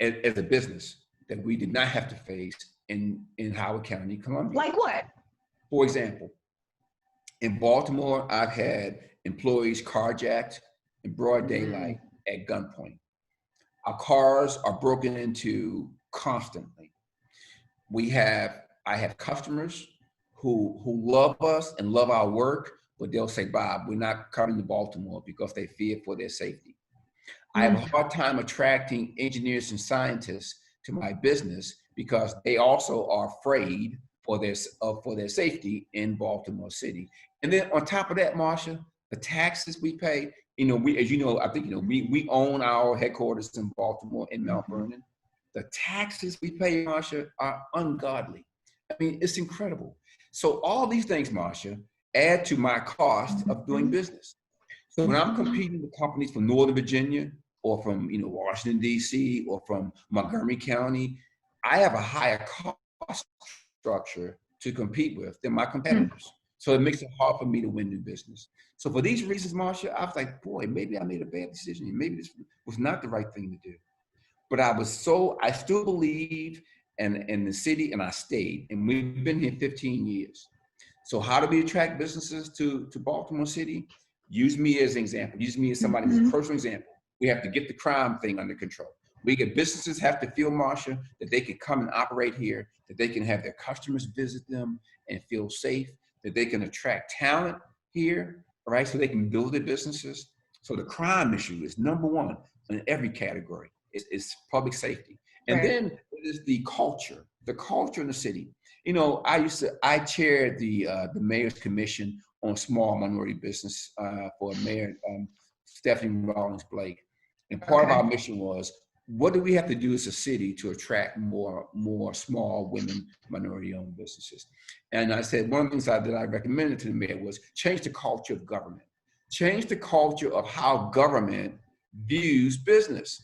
as a business that we did not have to face in Howard County, Columbia. Like what? For example, in Baltimore, I've had employees carjacked in broad daylight at gunpoint. Our cars are broken into constantly. I have customers who love us and love our work, but they'll say, "Bob, we're not coming to Baltimore," because they fear for their safety. I have a hard time attracting engineers and scientists to my business because they also are afraid for their safety in Baltimore City. And then on top of that, Marsha, the taxes we pay, we own our headquarters in Baltimore in Mount Vernon. The taxes we pay, Marsha, are ungodly. I mean, it's incredible. So all these things, Marsha, add to my cost of doing business. So when I'm competing with companies from Northern Virginia or from Washington, D.C. or from Montgomery County, I have a higher cost structure to compete with than my competitors. So it makes it hard for me to win new business. So for these reasons, Marsha, I was like, boy, maybe I made a bad decision. Maybe this was not the right thing to do. But I still believe in the city, and I stayed. And we've been here 15 years. So how do we attract businesses to Baltimore City? Use me as an example. Use me as somebody who's a personal example. We have to get the crime thing under control. Businesses have to feel, Marsha, that they can come and operate here, that they can have their customers visit them and feel safe, that they can attract talent here, right? So they can build their businesses. So the crime issue is number one in every category. It's public safety. And then it is the culture in the city. I chaired the Mayor's Commission on Small Minority Business for Mayor Stephanie Rawlings Blake. And part of our mission was, what do we have to do as a city to attract more small women, minority-owned businesses? And I said, one of the things that I recommended to the mayor was change the culture of government. Change the culture of how government views business.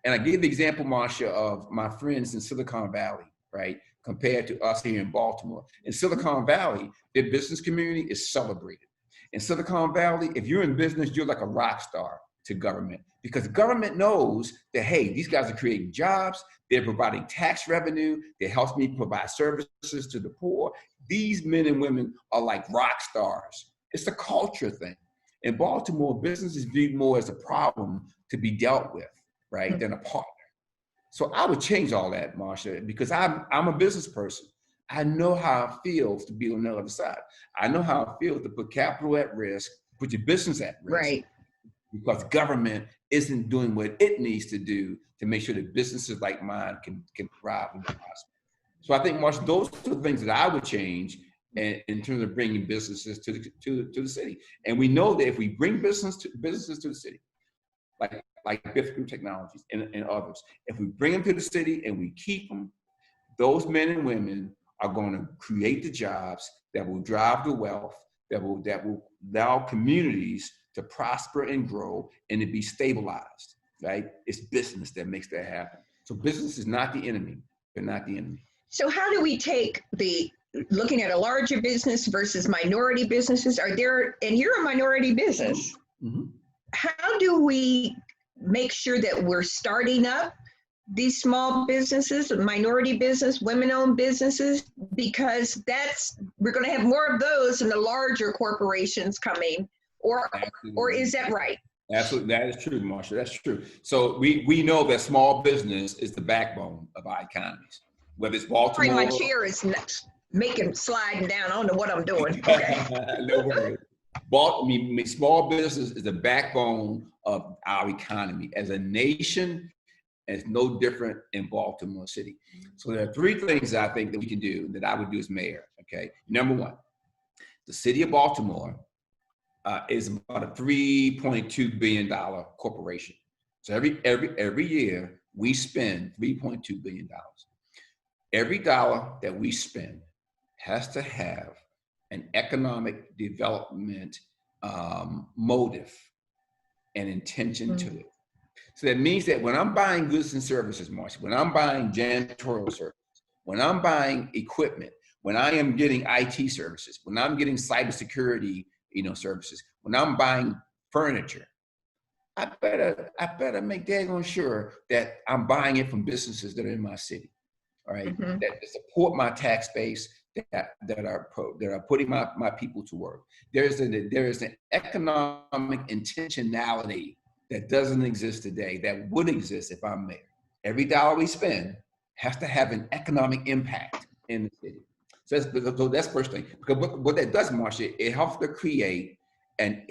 And I gave the example, Marsha, of my friends in Silicon Valley, right? Compared to us here in Baltimore. In Silicon Valley, their business community is celebrated. In Silicon Valley, if you're in business, you're like a rock star to government, because government knows that, hey, these guys are creating jobs, they're providing tax revenue, they help me provide services to the poor. These men and women are like rock stars. It's a culture thing. In Baltimore, business is viewed more as a problem to be dealt with, right, than a partner. So I would change all that, Marsha, because I'm a business person. I know how it feels to be on the other side. I know how it feels to put capital at risk, put your business at risk. Right. Because government isn't doing what it needs to do to make sure that businesses like mine can thrive and prosper. So I think, Marsha, those are the things that I would change in terms of bringing businesses to the city. And we know that if we bring businesses to the city, like Biff Group Technologies and others, if we bring them to the city and we keep them, those men and women are going to create the jobs that will drive the wealth, that will allow communities to prosper and grow and to be stabilized. right? It's business that makes that happen. So business is not the enemy. They're not the enemy. So how do we take looking at a larger business versus minority businesses? And you're a minority business. Mm-hmm. How do we make sure that we're starting up these small businesses, minority business, women-owned businesses? Because we're going to have more of those than the larger corporations coming, or is that right? Absolutely, that is true, Marsha. That's true. So we know that small business is the backbone of our economies. Whether it's Baltimore. My chair is sliding down. I don't know what I'm doing. Okay. No worries. Small business is the backbone of our economy. As a nation, it's no different in Baltimore City. So there are three things I think that we can do, that I would do as mayor. Okay. Number one, the city of Baltimore is about a $3.2 billion corporation. So every year we spend $3.2 billion. Every dollar that we spend has to have an economic development motive and intention to it. So that means that when I'm buying goods and services, Marsha, when I'm buying janitorial services, when I'm buying equipment, when I am getting IT services, when I'm getting cybersecurity, services, when I'm buying furniture, I better make daggone sure that I'm buying it from businesses that are in my city. All right, that support my tax base, that are putting my people to work. There is an economic intentionality that doesn't exist today that would exist if I'm mayor. Every dollar we spend has to have an economic impact in the city. So that's first thing. Because what that does, Marsha, it helps to create an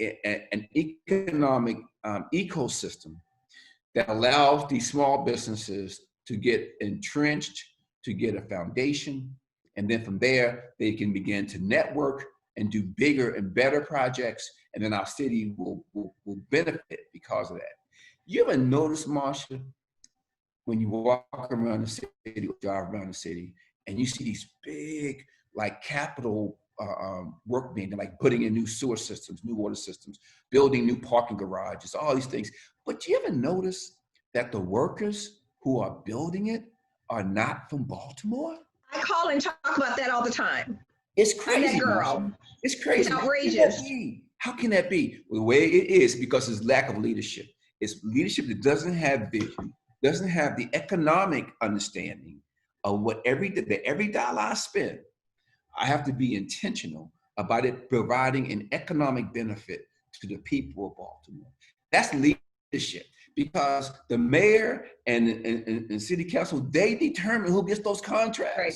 economic ecosystem that allows these small businesses to get entrenched, to get a foundation, and then from there, they can begin to network and do bigger and better projects, and then our city will benefit because of that. You ever notice, Marsha, when you walk around the city or drive around the city, and you see these big, like, capital work being done, like putting in new sewer systems, new water systems, building new parking garages, all these things. But you ever notice that the workers who are building it are not from Baltimore? I call and talk about that all the time. It's crazy, I'm that girl. Marsha. It's crazy. It's outrageous. How can that be? Well, the way it is because it's lack of leadership. It's leadership that doesn't have vision, doesn't have the economic understanding of what every dollar I spend, I have to be intentional about it providing an economic benefit to the people of Baltimore. That's leadership, because the mayor and city council, they determine who gets those contracts. Right.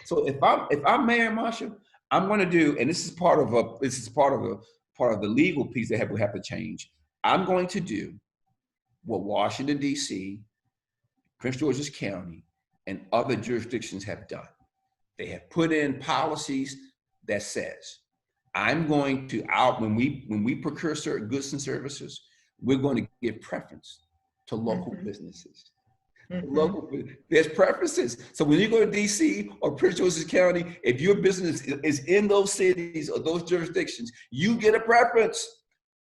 So if I'm Mayor Marsha, I'm going to do, and this is part of the legal piece that we have to change. I'm going to do what Washington, D.C., Prince George's County, and other jurisdictions have done. They have put in policies that says, I'm going to when we procure certain goods and services, we're going to give preference to local businesses. There's preferences. So when you go to DC or Prince George's County, if your business is in those cities or those jurisdictions, you get a preference.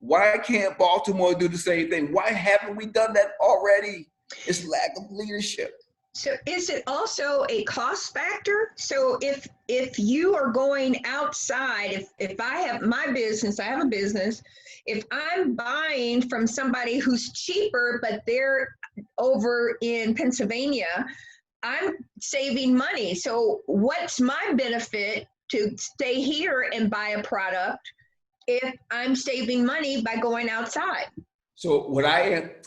Why can't Baltimore do the same thing? Why haven't we done that already? It's lack of leadership. So is it also a cost factor? So if you are going outside, if I have my business, I have a business, if I'm buying from somebody who's cheaper, but they're over in Pennsylvania, I'm saving money. So what's my benefit to stay here and buy a product if I'm saving money by going outside? So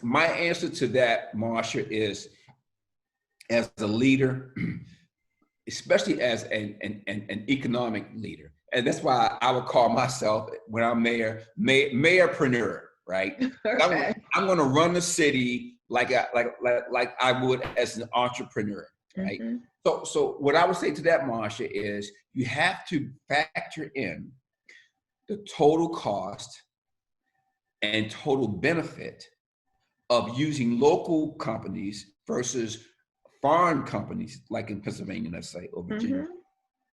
my answer to that, Marsha, is, as a leader, especially as an economic leader, and that's why I would call myself, when I'm mayorpreneur, right? Okay. I'm going to run the city like I would as an entrepreneur, right? So what I would say to that, Marsha, is you have to factor in the total cost and total benefit of using local companies versus foreign companies, like in Pennsylvania, let's say, or Virginia,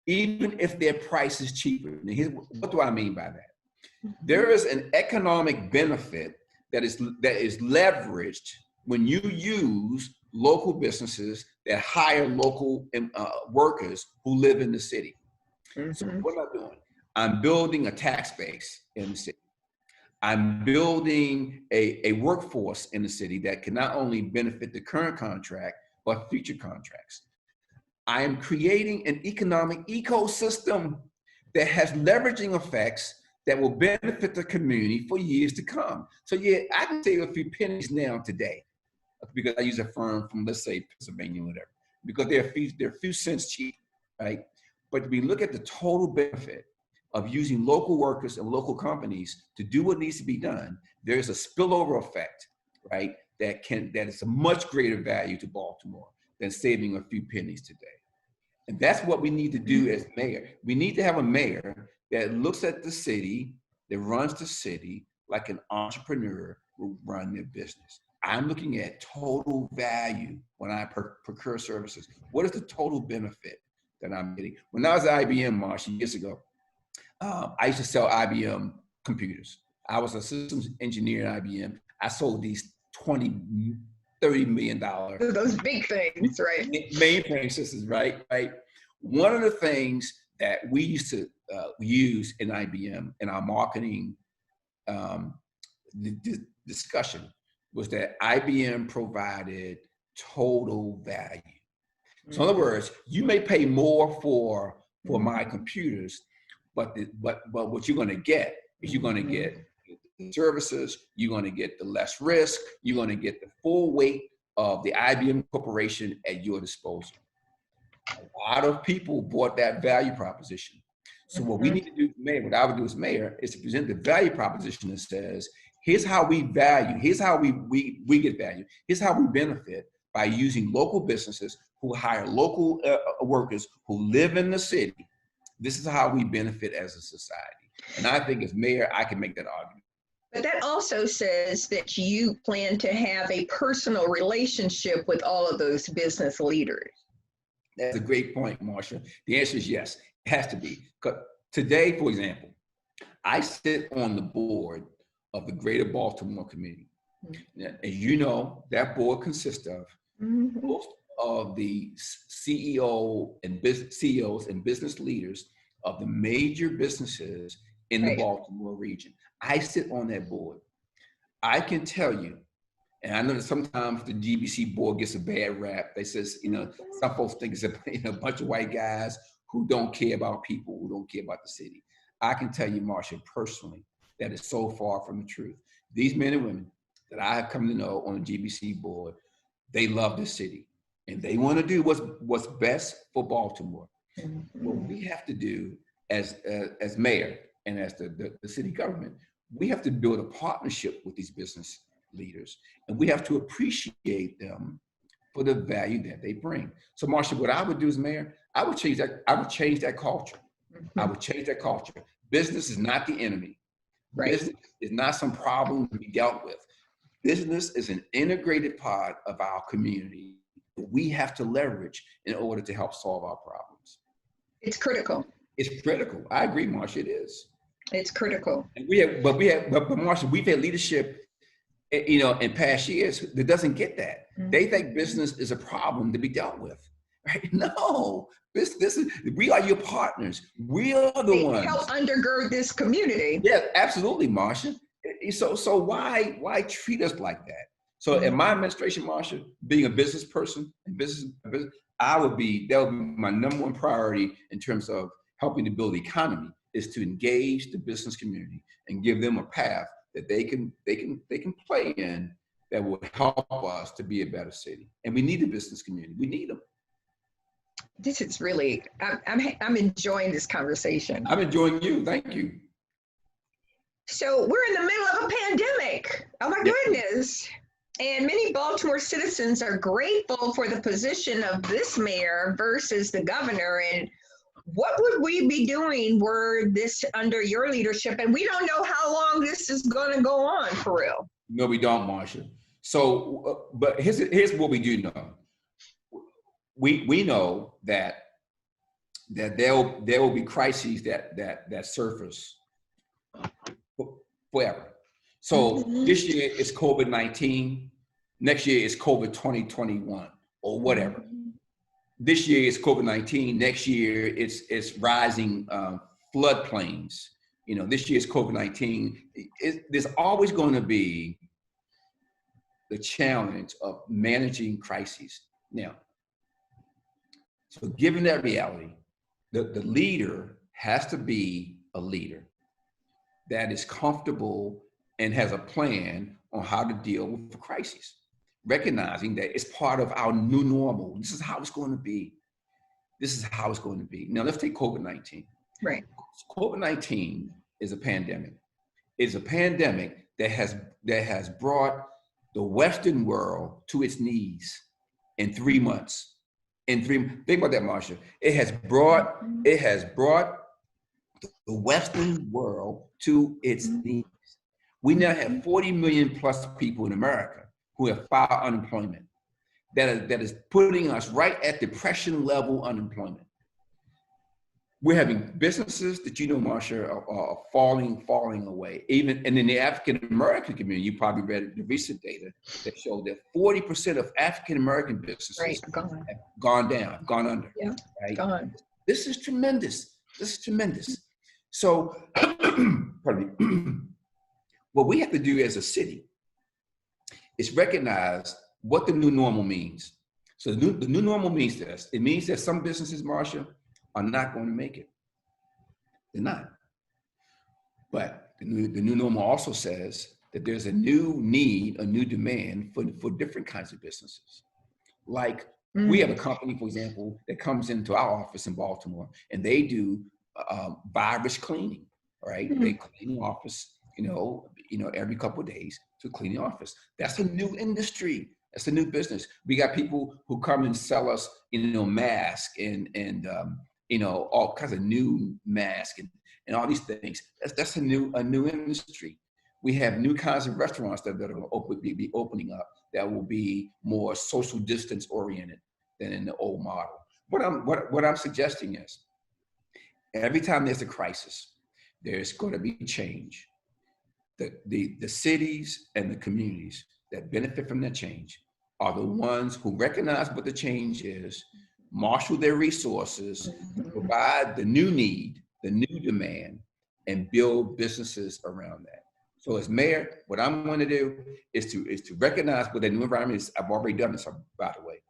even if their price is cheaper. Now, what do I mean by that? There is an economic benefit that is leveraged when you use local businesses that hire local workers who live in the city. So what am I doing? I'm building a tax base in the city. I'm building a workforce in the city that can not only benefit the current contract, but future contracts. I am creating an economic ecosystem that has leveraging effects that will benefit the community for years to come. So yeah, I can save a few pennies now today because I use a firm from, let's say, Pennsylvania or whatever, because they're a few cents cheap, right? But we look at the total benefit of using local workers and local companies to do what needs to be done. There's a spillover effect, right? That is a much greater value to Baltimore than saving a few pennies today. And that's what we need to do as mayor. We need to have a mayor that looks at the city, that runs the city like an entrepreneur will run their business. I'm looking at total value when I procure services. What is the total benefit that I'm getting? When I was at IBM, Marsha, years ago, I used to sell IBM computers. I was a systems engineer at IBM. I sold these $20, $30 million. Those big things, right? Mainframe systems, right? One of the things that we used to use in IBM in our marketing discussion was that IBM provided total value. So in other words, you may pay more for my computers, but what you're going to get is you're going to get the services, you're going to get the less risk, you're going to get the full weight of the IBM corporation at your disposal. A lot of people bought that value proposition. So what we need to do, what I would do as mayor, is to present the value proposition that says, here's how we value, here's how we get value, here's how we benefit by using local businesses who hire local workers who live in the city. This is how we benefit as a society. And I think as mayor, I can make that argument. But that also says that you plan to have a personal relationship with all of those business leaders. That's a great point, Marsha. The answer is yes, it has to be. Today, for example, I sit on the board of the Greater Baltimore Committee. As you know, that board consists of most of the CEOs and business leaders of the major businesses in the Baltimore region. I sit on that board. I can tell you, and I know that sometimes the GBC board gets a bad rap. They says, some folks think it's a bunch of white guys who don't care about people, who don't care about the city. I can tell you, Marsha, personally, that is so far from the truth. These men and women that I have come to know on the GBC board, they love the city and they want to do what's best for Baltimore. What we have to do as mayor and as the city government, we have to build a partnership with these business leaders, and we have to appreciate them for the value that they bring. So, Marsha, what I would do as mayor, I would change that culture. I would change that culture. Business is not the enemy. Business is not some problem to be dealt with. Business is an integrated part of our community that we have to leverage in order to help solve our problems. It's critical. It's critical. I agree, Marsha, it is. It's critical. And but Marsha, we've had leadership, in past years that doesn't get that. They think business is a problem to be dealt with. Right? No, we are your partners. We are the ones. Help undergird this community. Yeah, absolutely, Marsha. So why treat us like that? So in my administration, Marsha, being a business person and business, that would be my number one priority in terms of helping to build the economy, is to engage the business community and give them a path that they can play in that will help us to be a better city. And we need the business community. We need them. This is really, I'm enjoying this conversation. I'm enjoying you. Thank you. So we're in the middle of a pandemic. Oh my goodness. And many Baltimore citizens are grateful for the position of this mayor versus the governor. And what would we be doing were this under your leadership? And we don't know how long this is going to go on, for real. No, we don't, Marsha. So, but here's what we do know. We know that there will be crises that surface forever. So this year it's COVID-19. Next year is COVID 2021 or whatever. Mm-hmm. This year it's COVID-19. Next year it's rising floodplains. You know, this year is COVID-19. There's always going to be the challenge of managing crises. Now, so given that reality, the leader has to be a leader that is comfortable and has a plan on how to deal with the crisis, recognizing that it's part of our new normal. This is how it's going to be. This is how it's going to be. Now, let's take COVID-19. Right. COVID-19 is a pandemic. It's a pandemic that has brought the Western world to its knees in 3 months. Think about that, Marsha. It has brought the Western world to its knees. We now have 40 million plus people in America who have filed unemployment. That is putting us right at depression level unemployment. We're having businesses that, you know, Marsha, are falling away. Even and in the African American community, you probably read the recent data that showed that 40% of African American businesses have gone down, gone under. Yeah, right? gone. This is tremendous. This is tremendous. So, pardon me. What we have to do as a city is recognize what the new normal means. So the new normal means this. It means that some businesses, Marsha, are not going to make it. They're not. But the new normal also says that there's a new need, a new demand for different kinds of businesses. Like we have a company, for example, that comes into our office in Baltimore, and they do virus cleaning, right? They clean the office, you know, every couple of days to clean the office. That's a new industry. That's a new business. We got people who come and sell us, masks and all kinds of new masks and all these things. That's a new industry. We have new kinds of restaurants that are be opening up that will be more social distance oriented than in the old model. What I'm suggesting is every time there's a crisis, there's going to be change. The cities and the communities that benefit from that change are the ones who recognize what the change is, marshal their resources, provide the new need, the new demand, and build businesses around that. So as mayor, what I'm going to do is to recognize what the new environment is. I've already done this, by the way.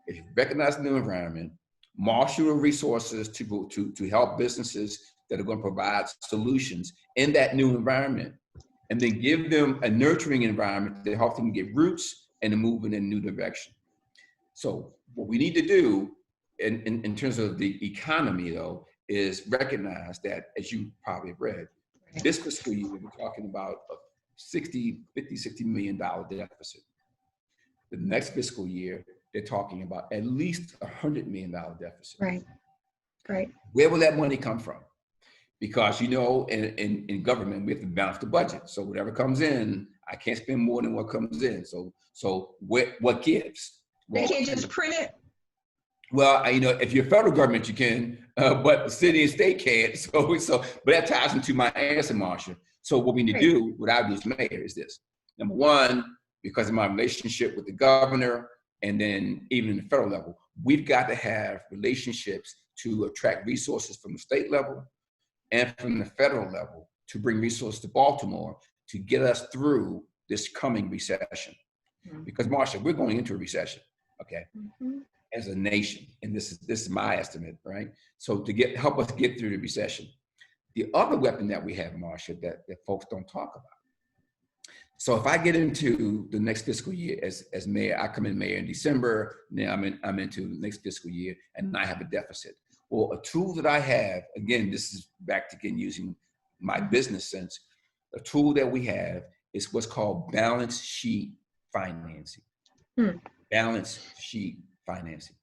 If you recognize the new environment, marshal the resources to help businesses that are going to provide solutions in that new environment, and then give them a nurturing environment to help them get roots and to move in a new direction. So what we need to do in terms of the economy, though, is recognize that, as you probably have read, this fiscal year, we're talking about a $50, $60 million deficit. The next fiscal year, they're talking about at least a $100 million deficit. Right. Where will that money come from? Because, in government, we have to balance the budget. So whatever comes in, I can't spend more than what comes in. So what gives? They can't just print it. Well, if you're federal government, you can, but the city and state can't. But that ties into my answer, Marsha. So what we need to do, what I do as mayor, is this. Number one, because of my relationship with the governor, and then even in the federal level, we've got to have relationships to attract resources from the state level and from the federal level to bring resources to Baltimore to get us through this coming recession. Because Marsha, we're going into a recession, okay? As a nation, and this is my estimate, right? So to help us get through the recession. The other weapon that we have, Marsha, that folks don't talk about. So if I get into the next fiscal year as mayor, I come in mayor in December, now I'm into the next fiscal year, and I have a deficit. Well, a tool that I have, again, this is back to again using my business sense, a tool that we have is what's called balance sheet financing. Balance sheet financing.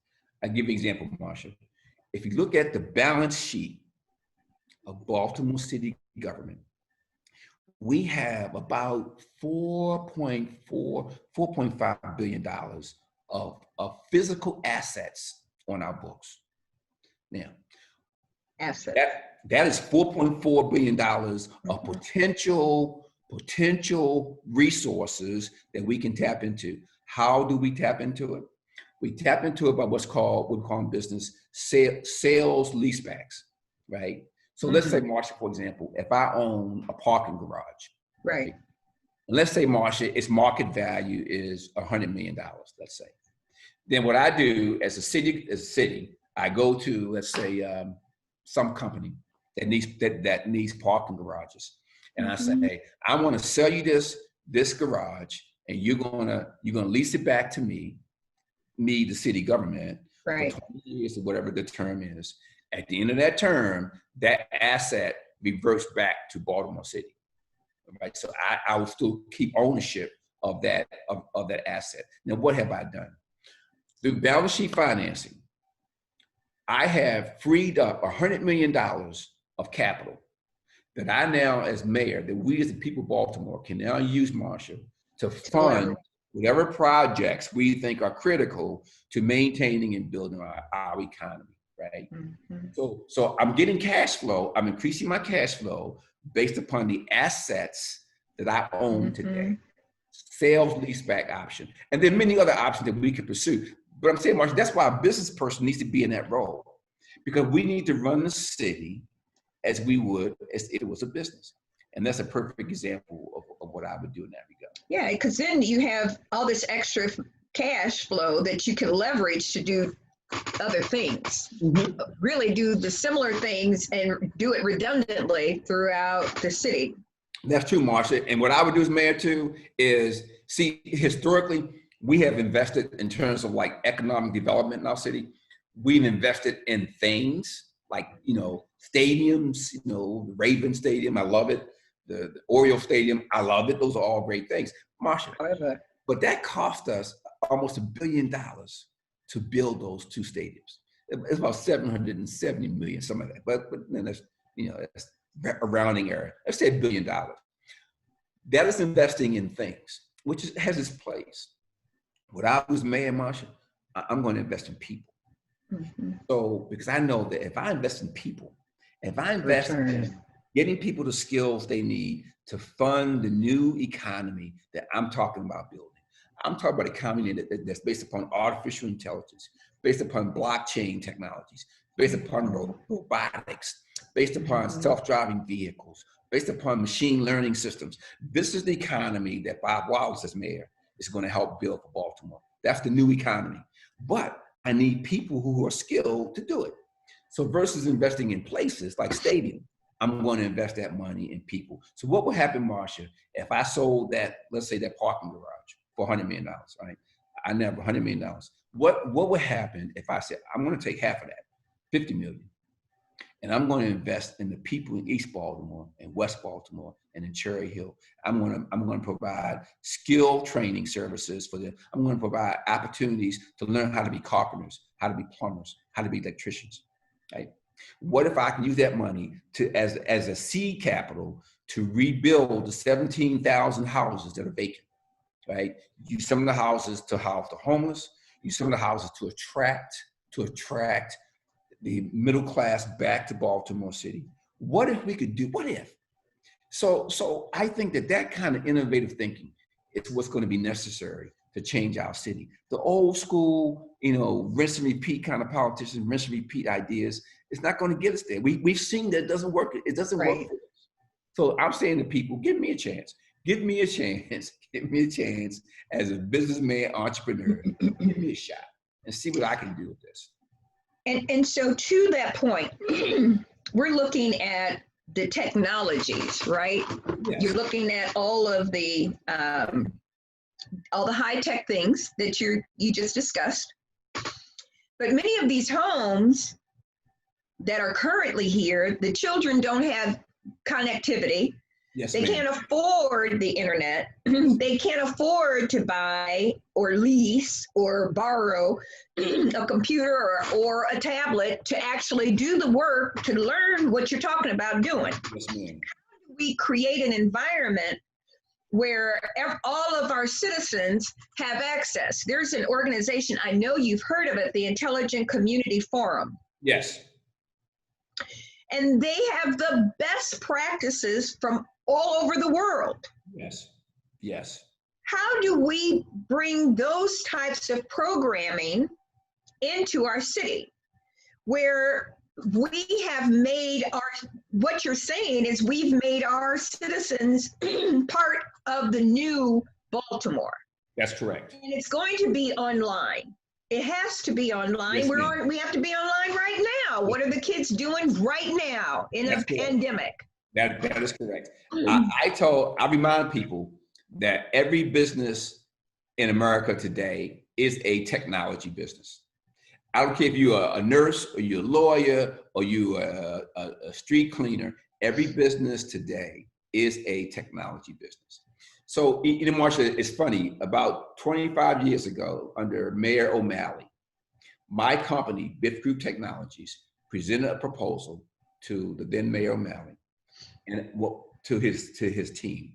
I'll give you an example, Marsha. If you look at the balance sheet of Baltimore City government, we have about $4.5 billion of physical assets on our books. Now, that is $4.4 billion of potential potential resources that we can tap into. How do we tap into it? We tap into it by what we call in business sales leasebacks, right? So let's say, Marsha, for example, if I own a parking garage, Right. and let's say, Marsha, its market value is $100 million, let's say. Then what I do as a city, I go to, let's say, some company that needs parking garages, and I say, I want to sell you this garage, and you're gonna lease it back to me, the city government, Right. for 20 years or whatever the term is. At the end of that term, that asset reverts back to Baltimore City. Right. So I will still keep ownership of that asset. Now, what have I done? Through balance sheet financing, I have freed up $100 million of capital that I now, as mayor, that we as the people of Baltimore can now use, Marsha, to fund whatever projects we think are critical to maintaining and building our economy, right? So I'm getting cash flow. I'm increasing my cash flow based upon the assets that I own today. Sales leaseback option. And then many other options that we could pursue. But I'm saying, Marsha, that's why a business person needs to be in that role, because we need to run the city as we would as it was a business. And that's a perfect example of what I would do in that regard. Yeah, because then you have all this extra cash flow that you can leverage to do other things, really do the similar things and do it redundantly throughout the city. That's true, Marsha. And what I would do as mayor too is, see, historically, we have invested in terms of like economic development in our city. We've invested in things like, stadiums, the Raven Stadium, I love it. The Oriole Stadium, I love it. Those are all great things. Marsha, but that cost us almost $1 billion to build those two stadiums. It's about 770 million, some of that. But then that's, that's a rounding error. Let's say $1 billion. That is investing in things, which has its place. What I was mayor, Marsha, I'm going to invest in people. So, because I know that if I invest in people, if I invest in getting people the skills they need to fund the new economy that I'm talking about building, I'm talking about an economy that's based upon artificial intelligence, based upon blockchain technologies, based upon robotics, based upon self-driving vehicles, based upon machine learning systems. This is the economy that Bob Wallace, as mayor, is going to help build for Baltimore. That's the new economy. But I need people who are skilled to do it. So versus investing in places like stadium, I'm going to invest that money in people. So what would happen, Marsha, if I sold that, let's say that parking garage for $100 million, right? I never $100 million. What would happen if I said, I'm going to take half of that, 50 million, and I'm going to invest in the people in East Baltimore and West Baltimore and in Cherry Hill. I'm going to provide skill training services for them. I'm going to provide opportunities to learn how to be carpenters, how to be plumbers, how to be electricians, right? What if I can use that money as a seed capital to rebuild the 17,000 houses that are vacant, right? Use some of the houses to house the homeless, use some of the houses to attract the middle class back to Baltimore City. What if we could do, what if? So I think that kind of innovative thinking is what's going to be necessary to change our city. The old school, rinse and repeat kind of politicians, rinse and repeat ideas, it's not going to get us there. We've seen that it doesn't work. It doesn't work for us. So I'm saying to people, give me a chance. Give me a chance. Give me a chance as a businessman, entrepreneur. Give me a shot and see what I can do with this. And so to that point, we're looking at the technologies, right? Yes. You're looking at all the high-tech things that you just discussed. But many of these homes that are currently here, the children don't have connectivity. Yes, they can't afford the internet. They can't afford to buy or lease or borrow a computer or a tablet to actually do the work to learn what you're talking about doing. Yes, ma'am. How do we create an environment where all of our citizens have access? There's an organization, I know you've heard of it, the Intelligent Community Forum. Yes. And they have the best practices from all over the world. Yes. Yes. How do we bring those types of programming into our city where we have made what you're saying is we've made our citizens part of the new Baltimore. That's correct. And it's going to be online. It has to be online. Yes, We have to be online right now. What are the kids doing right now in a pandemic? That is correct. I remind people that every business in America today is a technology business. I don't care if you're a nurse or you're a lawyer or you're a street cleaner. Every business today is a technology business. So, you know, Marsha, it's funny. About 25 years ago, under Mayor O'Malley, my company, Biff Group Technologies, presented a proposal to the then Mayor O'Malley and to his team.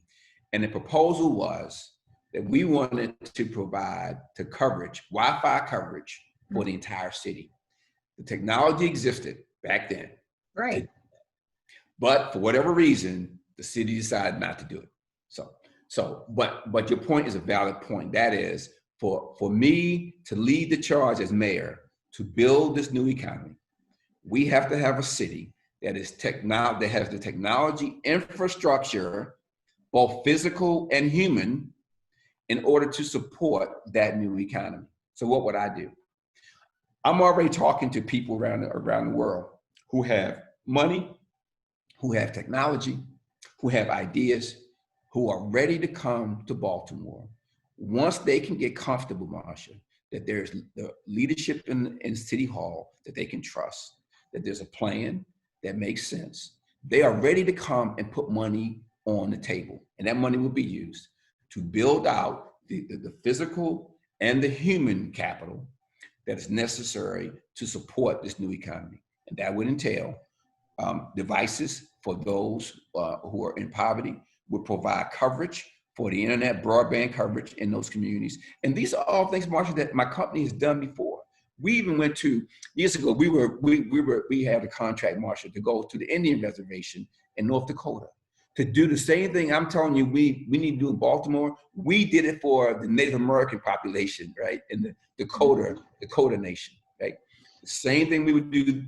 And the proposal was that we wanted to provide Wi-Fi coverage for the entire city. The technology existed back then. Right. But for whatever reason, the city decided not to do it. But your point is a valid point. That is, for me to lead the charge as mayor to build this new economy, we have to have a city that has the technology infrastructure, both physical and human, in order to support that new economy. So what would I do? I'm already talking to people around the world who have money, who have technology, who have ideas, who are ready to come to Baltimore once they can get comfortable, Marsha, that there's the leadership in City Hall that they can trust, that there's a plan that makes sense. They are ready to come and put money on the table, and that money will be used to build out the physical and the human capital that is necessary to support this new economy. And that would entail devices for those who are in poverty, would provide coverage for the internet, broadband coverage in those communities. And these are all things, Marsha, that my company has done before. We even went to, years ago, we had a contract, Marsha, to go to the Indian reservation in North Dakota to do the same thing I'm telling you we need to do in Baltimore. We did it for the Native American population, right? In the Dakota Nation, right? The same thing we would do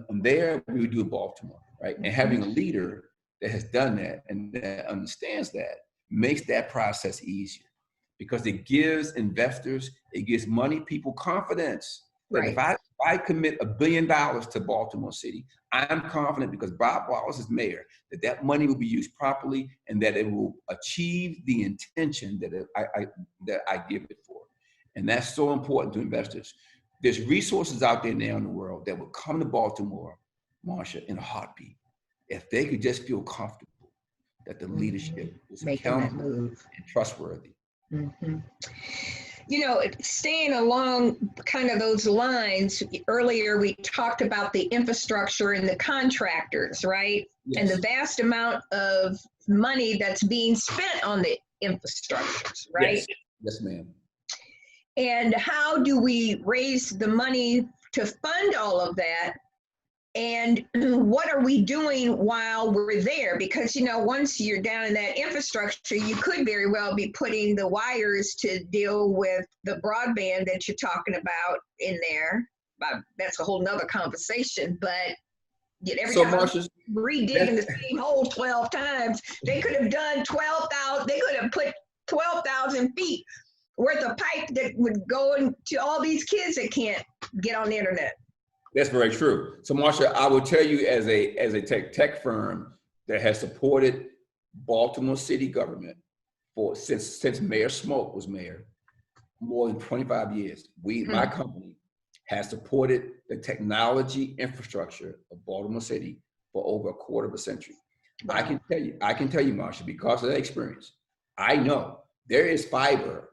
there, we would do in Baltimore, right? And having a leader that has done that and that understands that makes that process easier, because it gives investors, it gives money people confidence that Right. if I commit $1 billion to Baltimore City, I'm confident, because Bob Wallace is mayor, that money will be used properly and that it will achieve the intention that I give it for. And that's so important to investors. There's resources out there now in the world that will come to Baltimore, Marsha, in a heartbeat, if they could just feel comfortable that the leadership is accountable and trustworthy. Mm-hmm. You know, staying along kind of those lines, earlier we talked about the infrastructure and the contractors, right? Yes. And the vast amount of money that's being spent on the infrastructures, right? Yes, ma'am. And how do we raise the money to fund all of that? And what are we doing while we're there? Because, you know, once you're down in that infrastructure, you could very well be putting the wires to deal with the broadband that you're talking about in there. That's a whole nother conversation, but every time Marsha, redigging the same hole 12 times, they could have done 12,000, they could have put 12,000 feet worth of pipe that would go into all these kids that can't get on the internet. That's very true. So Marsha, I will tell you, as a tech firm that has supported Baltimore city government since Mayor Smoke was mayor, more than 25 years, my company has supported the technology infrastructure of Baltimore City for over a quarter of a century. Wow. I can tell you, Marsha, because of that experience, I know there is fiber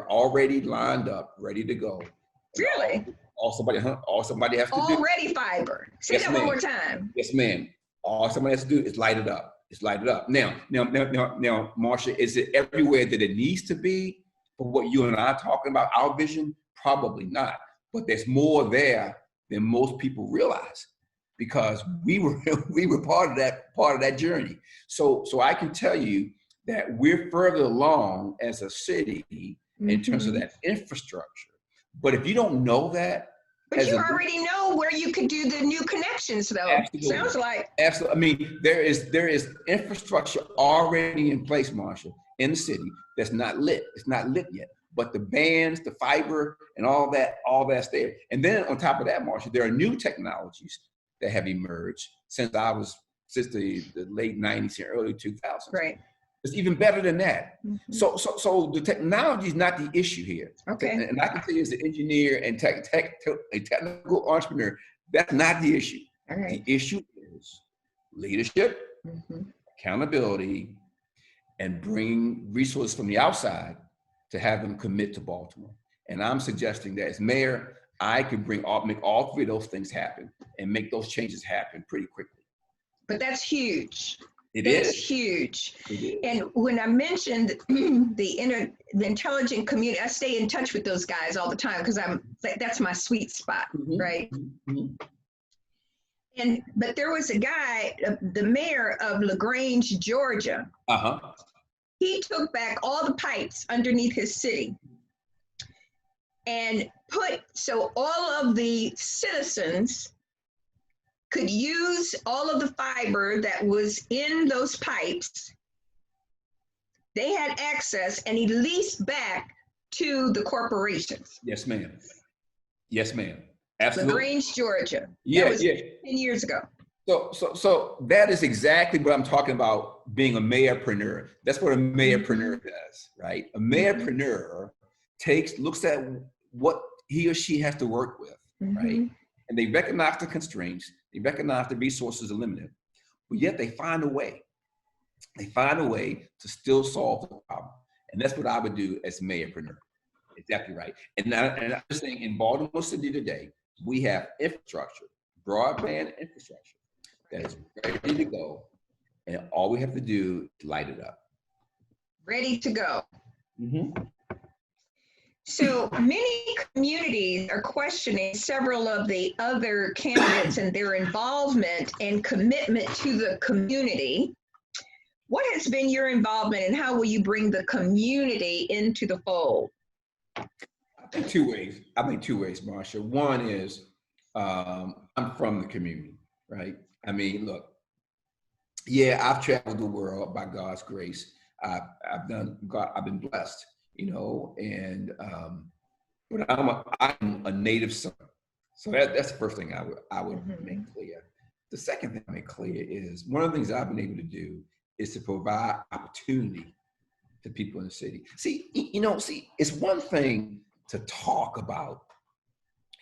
already lined up, ready to go. Really? All somebody has to do. Already fiber. Say that one more time. Yes, ma'am. All somebody has to do is light it up. It's light it up. Now, Marsha, is it everywhere that it needs to be for what you and I are talking about, our vision? Probably not. But there's more there than most people realize. because we were we were part of that journey. So I can tell you that we're further along as a city in terms of that infrastructure. But if you don't know that, but you already know where you could do the new connections, though. Absolutely. Sounds like. Absolutely. I mean, there is infrastructure already in place, Marsha, in the city that's not lit. It's not lit yet. But the bands, the fiber, and all that's there. And then on top of that, Marsha, there are new technologies that have emerged since the late 90s and early 2000s. Right. It's even better than that. So the technology is not the issue here. Okay. And I can tell you as an engineer and a technical entrepreneur, that's not the issue. All right. The issue is leadership, accountability, and bringing resources from the outside to have them commit to Baltimore. And I'm suggesting that as mayor, I could make all three of those things happen and make those changes happen pretty quickly. But that's huge. It's huge. It is. And when I mentioned the intelligent community, I stay in touch with those guys all the time because that's my sweet spot, right? But there was a guy, the mayor of LaGrange, Georgia. He took back all the pipes underneath his city and so all of the citizens could use all of the fiber that was in those pipes. They had access, and he leased back to the corporations. Yes, ma'am. Yes, ma'am. Absolutely. LaGrange, Georgia. Yeah, that was 10 years ago. So that is exactly what I'm talking about, being a mayorpreneur. That's what a mayorpreneur does, right? A mayorpreneur looks at what he or she has to work with, right? And they recognize the constraints, they recognize the resources are limited, but yet they find a way. They find a way to still solve the problem. And that's what I would do as mayorpreneur. Exactly right. And I'm just saying, in Baltimore City today, we have infrastructure, broadband infrastructure that is ready to go. And all we have to do is light it up. Ready to go. So many communities are questioning several of the other candidates and their involvement and commitment to the community. What has been your involvement, and how will you bring the community into the fold? In two ways, Marsha. One is I'm from the community, right? I mean, look, yeah, I've traveled the world by God's grace. I've been blessed, and but I'm a native son. So that's the first thing I would make clear. The second thing I make clear is one of the things I've been able to do is to provide opportunity to people in the city. See, it's one thing to talk about,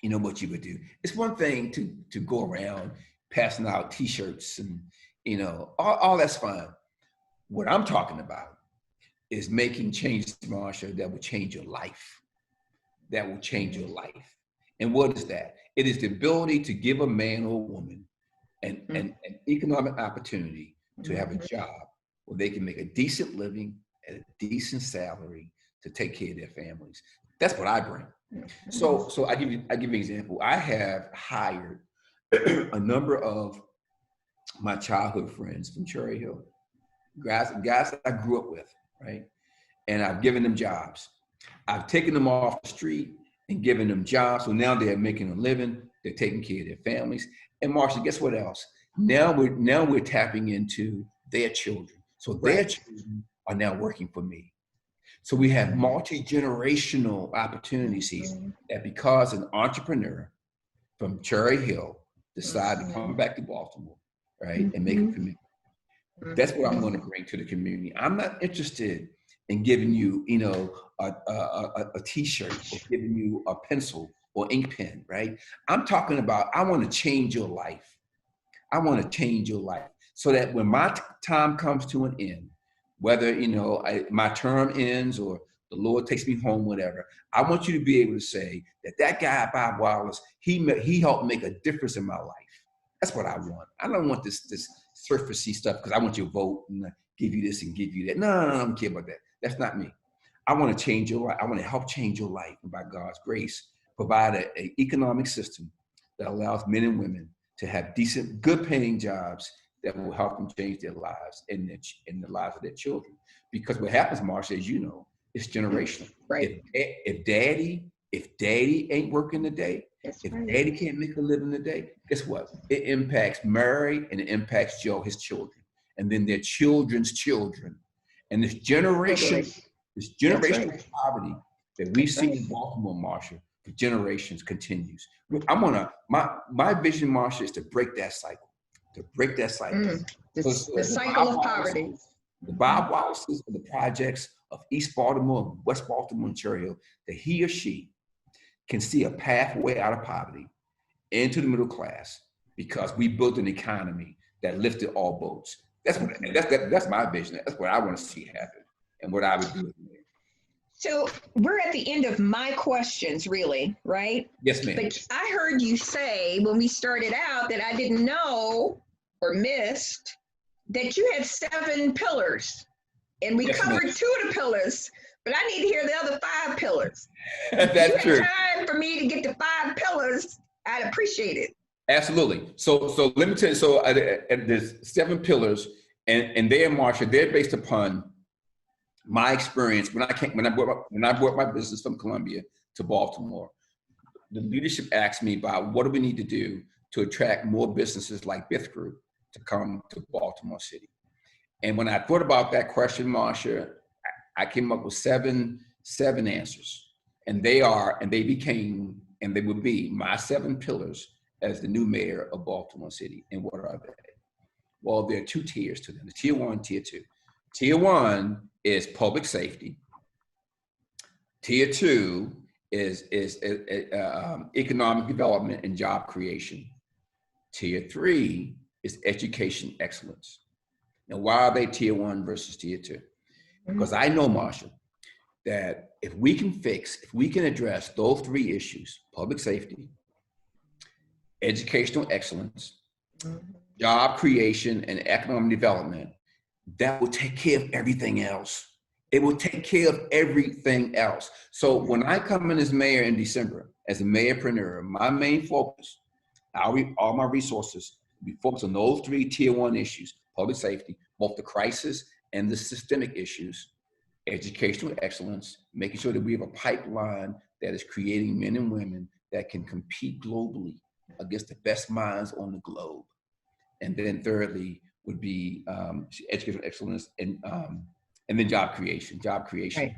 what you would do. It's one thing to go around passing out T-shirts and, all that's fine. What I'm talking about is making changes, Marsha, that will change your life. That will change your life. And what is that? It is the ability to give a man or a woman an economic opportunity to have a job where they can make a decent living at a decent salary to take care of their families. That's what I bring. So I give you an example. I have hired a number of my childhood friends from Cherry Hill, guys that I grew up with, right? And I've given them jobs. I've taken them off the street and given them jobs. So now they're making a living. They're taking care of their families. And Marsha, guess what else? Now we're tapping into their children. So their children are now working for me. So we have multi-generational opportunities here that because an entrepreneur from Cherry Hill decided to come back to Baltimore, right, and make a commitment. That's what I'm going to bring to the community. I'm not interested in giving you, a T-shirt or giving you a pencil or ink pen, right? I'm talking about, I want to change your life. I want to change your life so that when my time comes to an end, whether, my term ends or the Lord takes me home, whatever, I want you to be able to say that guy, Bob Wallace, he helped make a difference in my life. That's what I want. I don't want this surfacey stuff because I want your vote and give you this and give you that. No, I don't care about that. That's not me. I want to change your life. I want to help change your life, and by God's grace, provide an economic system that allows men and women to have decent, good paying jobs that will help them change their lives and the lives of their children. Because what happens, Marsha, as you know, it's generational. Right. If daddy ain't working today, That's if right. daddy can't make a living today, guess what? It impacts Mary and it impacts Joe, his children, and then their children's children. And this generation, this generational right. poverty that we've That's seen right. in Baltimore, Marsha, for generations continues. My vision, Marsha, is to break that cycle. To break that cycle. The cycle of poverty. The Bob Wallaces of the projects of East Baltimore, West Baltimore, and Cherry Hill, that he or she can see a pathway out of poverty into the middle class because we built an economy that lifted all boats. That's my vision. That's what I want to see happen and what I would do. So we're at the end of my questions, really, right? Yes, ma'am. But I heard you say when we started out that I didn't know or missed that you had 7 pillars, and we covered 2 of the pillars, but I need to hear the other 5 pillars. That's true. If you had time for me to get to 5 pillars, I'd appreciate it. Absolutely. So let me tell you. So there's 7 pillars, and they, Marsha, they're based upon my experience when I brought my business from Columbia to Baltimore. The leadership asked me about what do we need to do to attract more businesses like Bith Group to come to Baltimore City. And when I thought about that question, Marsha, I came up with seven answers. And they would be my 7 pillars as the new mayor of Baltimore City. And what are they? Well, there are 2 tiers to them, tier 1, tier 2. Tier 1 is public safety. Tier 2 is economic development and job creation. Tier 3 is education excellence. Now, why are they tier 1 versus tier 2? Because I know, Marsha, that if we can address those 3 issues, public safety, educational excellence, job creation, and economic development, that will take care of everything else. It will take care of everything else. So when I come in as mayor in December, as a mayorpreneur, my main focus, all my resources will be focused on those 3 tier 1 issues: public safety, both the crisis and the systemic issues, educational excellence, making sure that we have a pipeline that is creating men and women that can compete globally against the best minds on the globe. And then thirdly would be educational excellence and then job creation. Right.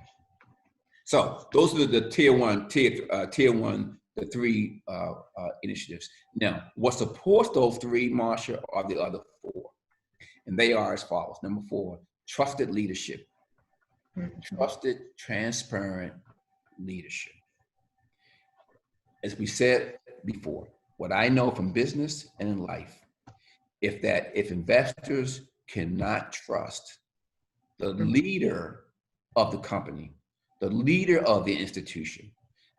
So those are the tier 1, the 3 initiatives. Now, what supports those 3, Marsha, are the other 4. And they are as follows. Number 4, trusted leadership. Trusted, transparent leadership. As we said before, what I know from business and in life, if investors cannot trust the leader of the company, the leader of the institution,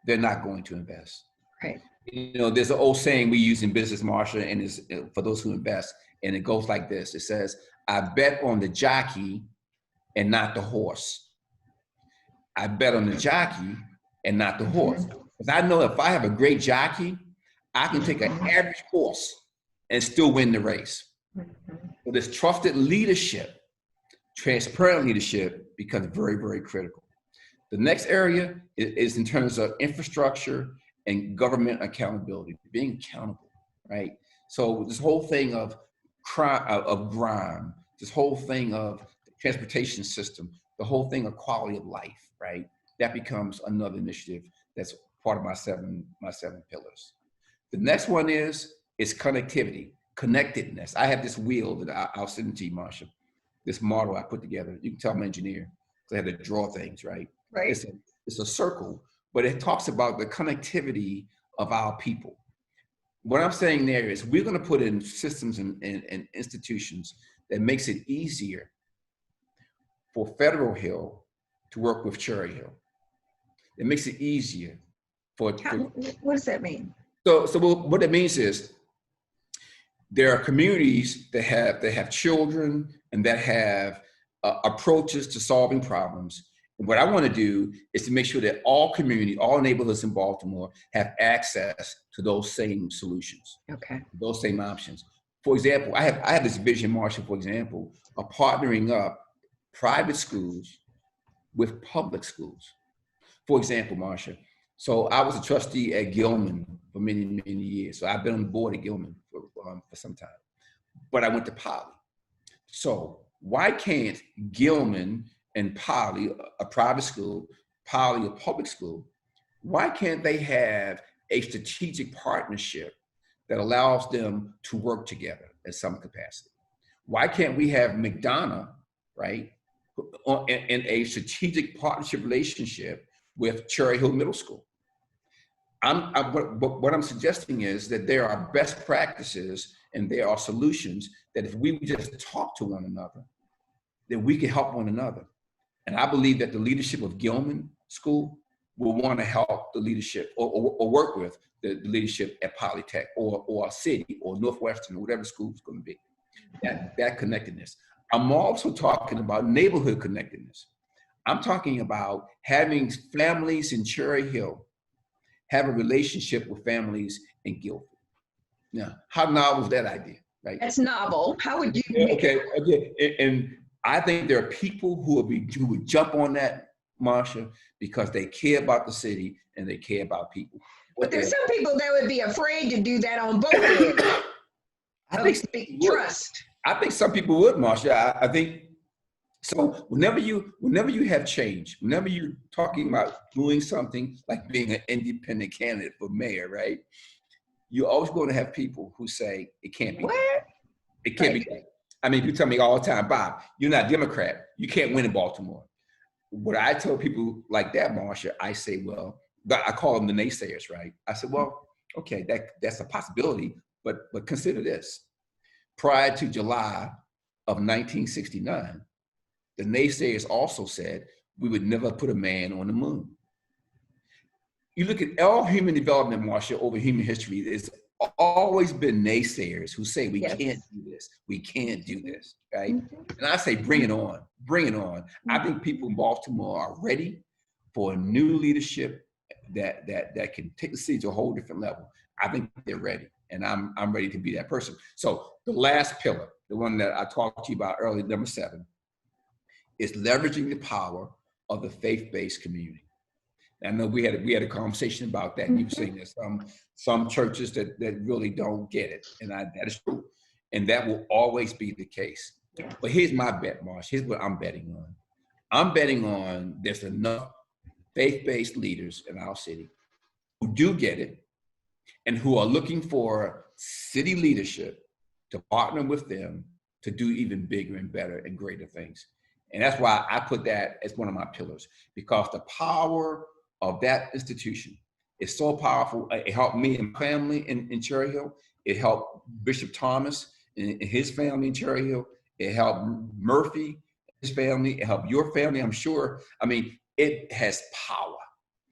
they're not going to invest. Right. You know, there's an old saying we use in business, Marsha, and it's for those who invest, and it goes like this. It says, I bet on the jockey and not the horse. I bet on the jockey and not the horse. Because I know if I have a great jockey, I can take an average horse and still win the race. So this trusted leadership, transparent leadership becomes very, very critical. The next area is in terms of infrastructure and government accountability, being accountable, right? So this whole thing of grime, this whole thing of the transportation system, the whole thing of quality of life, right? That becomes another initiative that's part of my seven pillars. The next one is connectivity, connectedness. I have this wheel that I'll send it to you, Marsha. This model I put together. You can tell I'm an engineer because I had to draw things, right? Right. It's a circle, but it talks about the connectivity of our people. What I'm saying there is we're going to put in systems and institutions that makes it easier for Federal Hill to work with Cherry Hill. It makes it easier for what does that mean? So what it means is there are communities that have children and that have approaches to solving problems, What I want to do is to make sure that all all neighborhoods in Baltimore have access to those same solutions, Okay. those same options. For example, I have this vision, Marsha, for example, of partnering up private schools with public schools. For example, Marsha, so I was a trustee at Gilman for many, many years. So I've been on the board at Gilman for some time, but I went to Poly. So why can't Gilman and Poly, a private school, Poly, a public school, why can't they have a strategic partnership that allows them to work together in some capacity? Why can't we have McDonough, right, in a strategic partnership relationship with Cherry Hill Middle School? What I'm suggesting is that there are best practices and there are solutions that if we just talk to one another, then we can help one another. And I believe that the leadership of Gilman School will want to help the leadership or work with the leadership at Polytech or City or Northwestern or whatever school is going to be. That connectedness. I'm also talking about neighborhood connectedness. I'm talking about having families in Cherry Hill have a relationship with families in Guilford. Now, how novel is that idea, right? That's novel. How would you make Okay. And I think there are people who would jump on that, Marsha, because they care about the city and they care about people. But there's some people that would be afraid to do that on both ends. I think Trust. I think some people would, Marsha. I think so. Whenever you have change, whenever you're talking about doing something like being an independent candidate for mayor, right? You're always going to have people who say it can't be. What? Done. It can't be done. I mean, you tell me all the time, Bob, you're not Democrat. You can't win in Baltimore. What I tell people like that, Marsha, I say, well, I call them the naysayers, right? I said, well, okay, that's a possibility, but consider this. Prior to July of 1969, the naysayers also said we would never put a man on the moon. You look at all human development, Marsha, over human history, there's always been naysayers who say we can't do this, we can't do this, right? And I say, bring it on, bring it on. I think people in Baltimore are ready for a new leadership that can take the city to a whole different level. I think they're ready, and I'm ready to be that person. So the last pillar, the one that I talked to you about earlier, number 7, is leveraging the power of the faith-based community. I know we had a conversation about that. And you were saying there's some churches that really don't get it, and that is true, and that will always be the case. Yeah. But here's my bet, Marsh. Here's what I'm betting on. I'm betting on there's enough faith-based leaders in our city who do get it, and who are looking for city leadership to partner with them to do even bigger and better and greater things. And that's why I put that as one of my pillars, because the power of that institution is so powerful. It helped me and my family in Cherry Hill. It helped Bishop Thomas and his family in Cherry Hill. It helped Murphy, his family. It helped your family, I'm sure. I mean, it has power.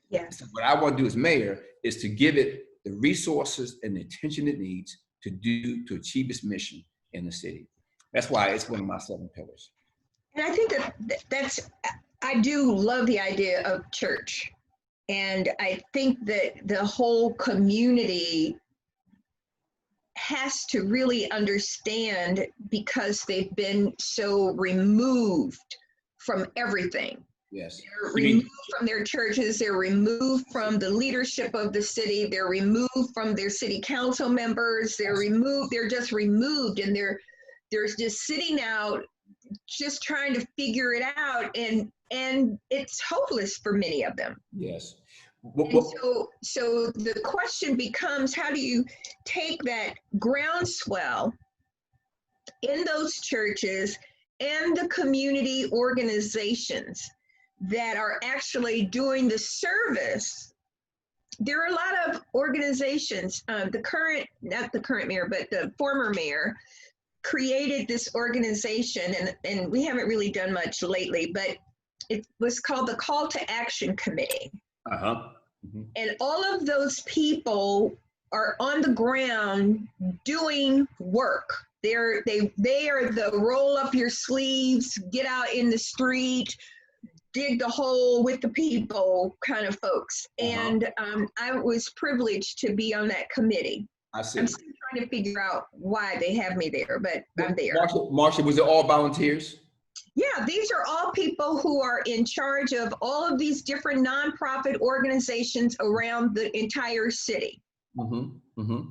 Yes. So what I want to do as mayor is to give it the resources and the attention it needs to achieve its mission in the city. That's why it's one of my 7 pillars. And I think I do love the idea of church. And I think that the whole community has to really understand, because they've been so removed from everything. Yes. They're removed from their churches, they're removed from the leadership of the city, they're removed from their city council members, they're just removed, and they're just sitting out, just trying to figure it out, and it's hopeless for many of them. Yes. And so the question becomes, how do you take that groundswell in those churches and the community organizations that are actually doing the service? There are a lot of organizations, not the current mayor, but the former mayor created this organization, and we haven't really done much lately, but it was called the Call to Action Committee. Mm-hmm. And all of those people are on the ground doing work. They are the roll up your sleeves, get out in the street, dig the hole with the people kind of folks. Uh-huh. And I was privileged to be on that committee. I see. I'm still trying to figure out why they have me there, but I'm there. Marsha, was it all volunteers? Yeah, these are all people who are in charge of all of these different nonprofit organizations around the entire city. Mm-hmm. Mm-hmm.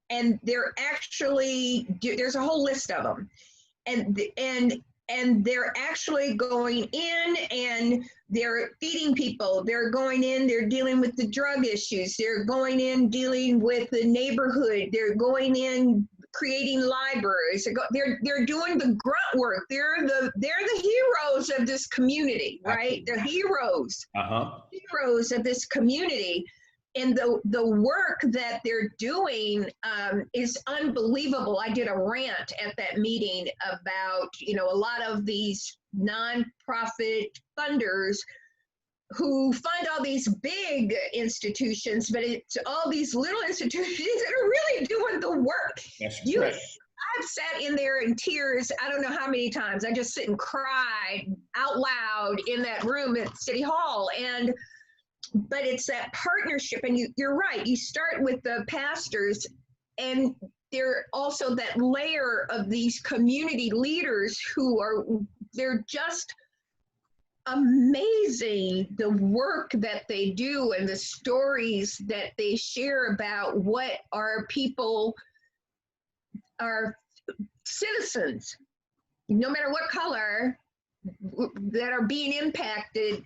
And they're actually, there's a whole list of them. And they're actually going in and they're feeding people. They're going in, they're dealing with the drug issues. They're going in dealing with the neighborhood. They're going in creating libraries. They're doing the grunt work. They're the heroes of this community, right? They're heroes. Uh-huh. Heroes of this community. And the work that they're doing is unbelievable. I did a rant at that meeting about, a lot of these nonprofit funders who fund all these big institutions, but it's all these little institutions that are really doing the work. That's right. I've sat in there in tears, I don't know how many times. I just sit and cry out loud in that room at City Hall. But it's that partnership, and you're right. You start with the pastors, and they're also that layer of these community leaders they're just amazing, the work that they do and the stories that they share about what our people, our citizens, no matter what color, that are being impacted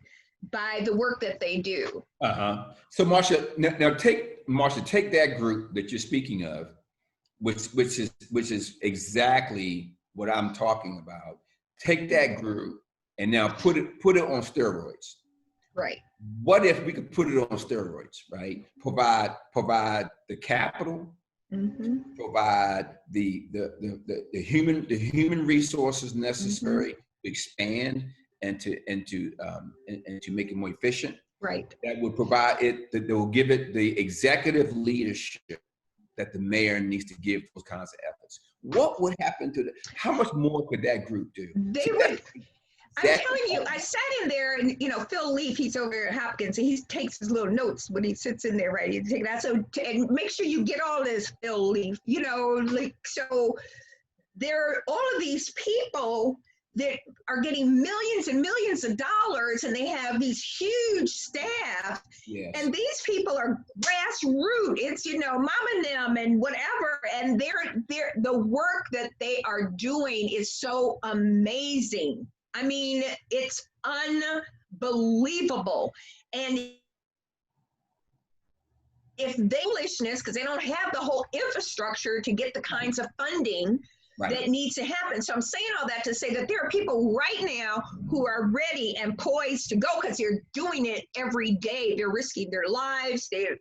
by the work that they do. Uh-huh. So Marsha, now take that group that you're speaking of, which is exactly what I'm talking about. Take that group and now put it on steroids. Right. What if we could put it on steroids, right? Provide the capital, mm-hmm. provide the human resources necessary to expand and to make it more efficient. Right. That would provide it, that will give it the executive leadership that the mayor needs to give those kinds of efforts. What would happen to how much more could that group do? They would. I'm telling you, I sat in there and, Phil Leaf, he's over at Hopkins, and he takes his little notes when he sits in there, right? He take that. So, and make sure you get all this, Phil Leaf, so there are all of these people that are getting millions and millions of dollars, and they have these huge staff. Yes. And these people are grassroots. It's, mom and them and whatever. And the work that they are doing is so amazing. I mean, it's unbelievable. And if foolishness, because they don't have the whole infrastructure to get the kinds of funding that needs to happen. So I'm saying all that to say that there are people right now who are ready and poised to go because they're doing it every day. They're risking their lives. They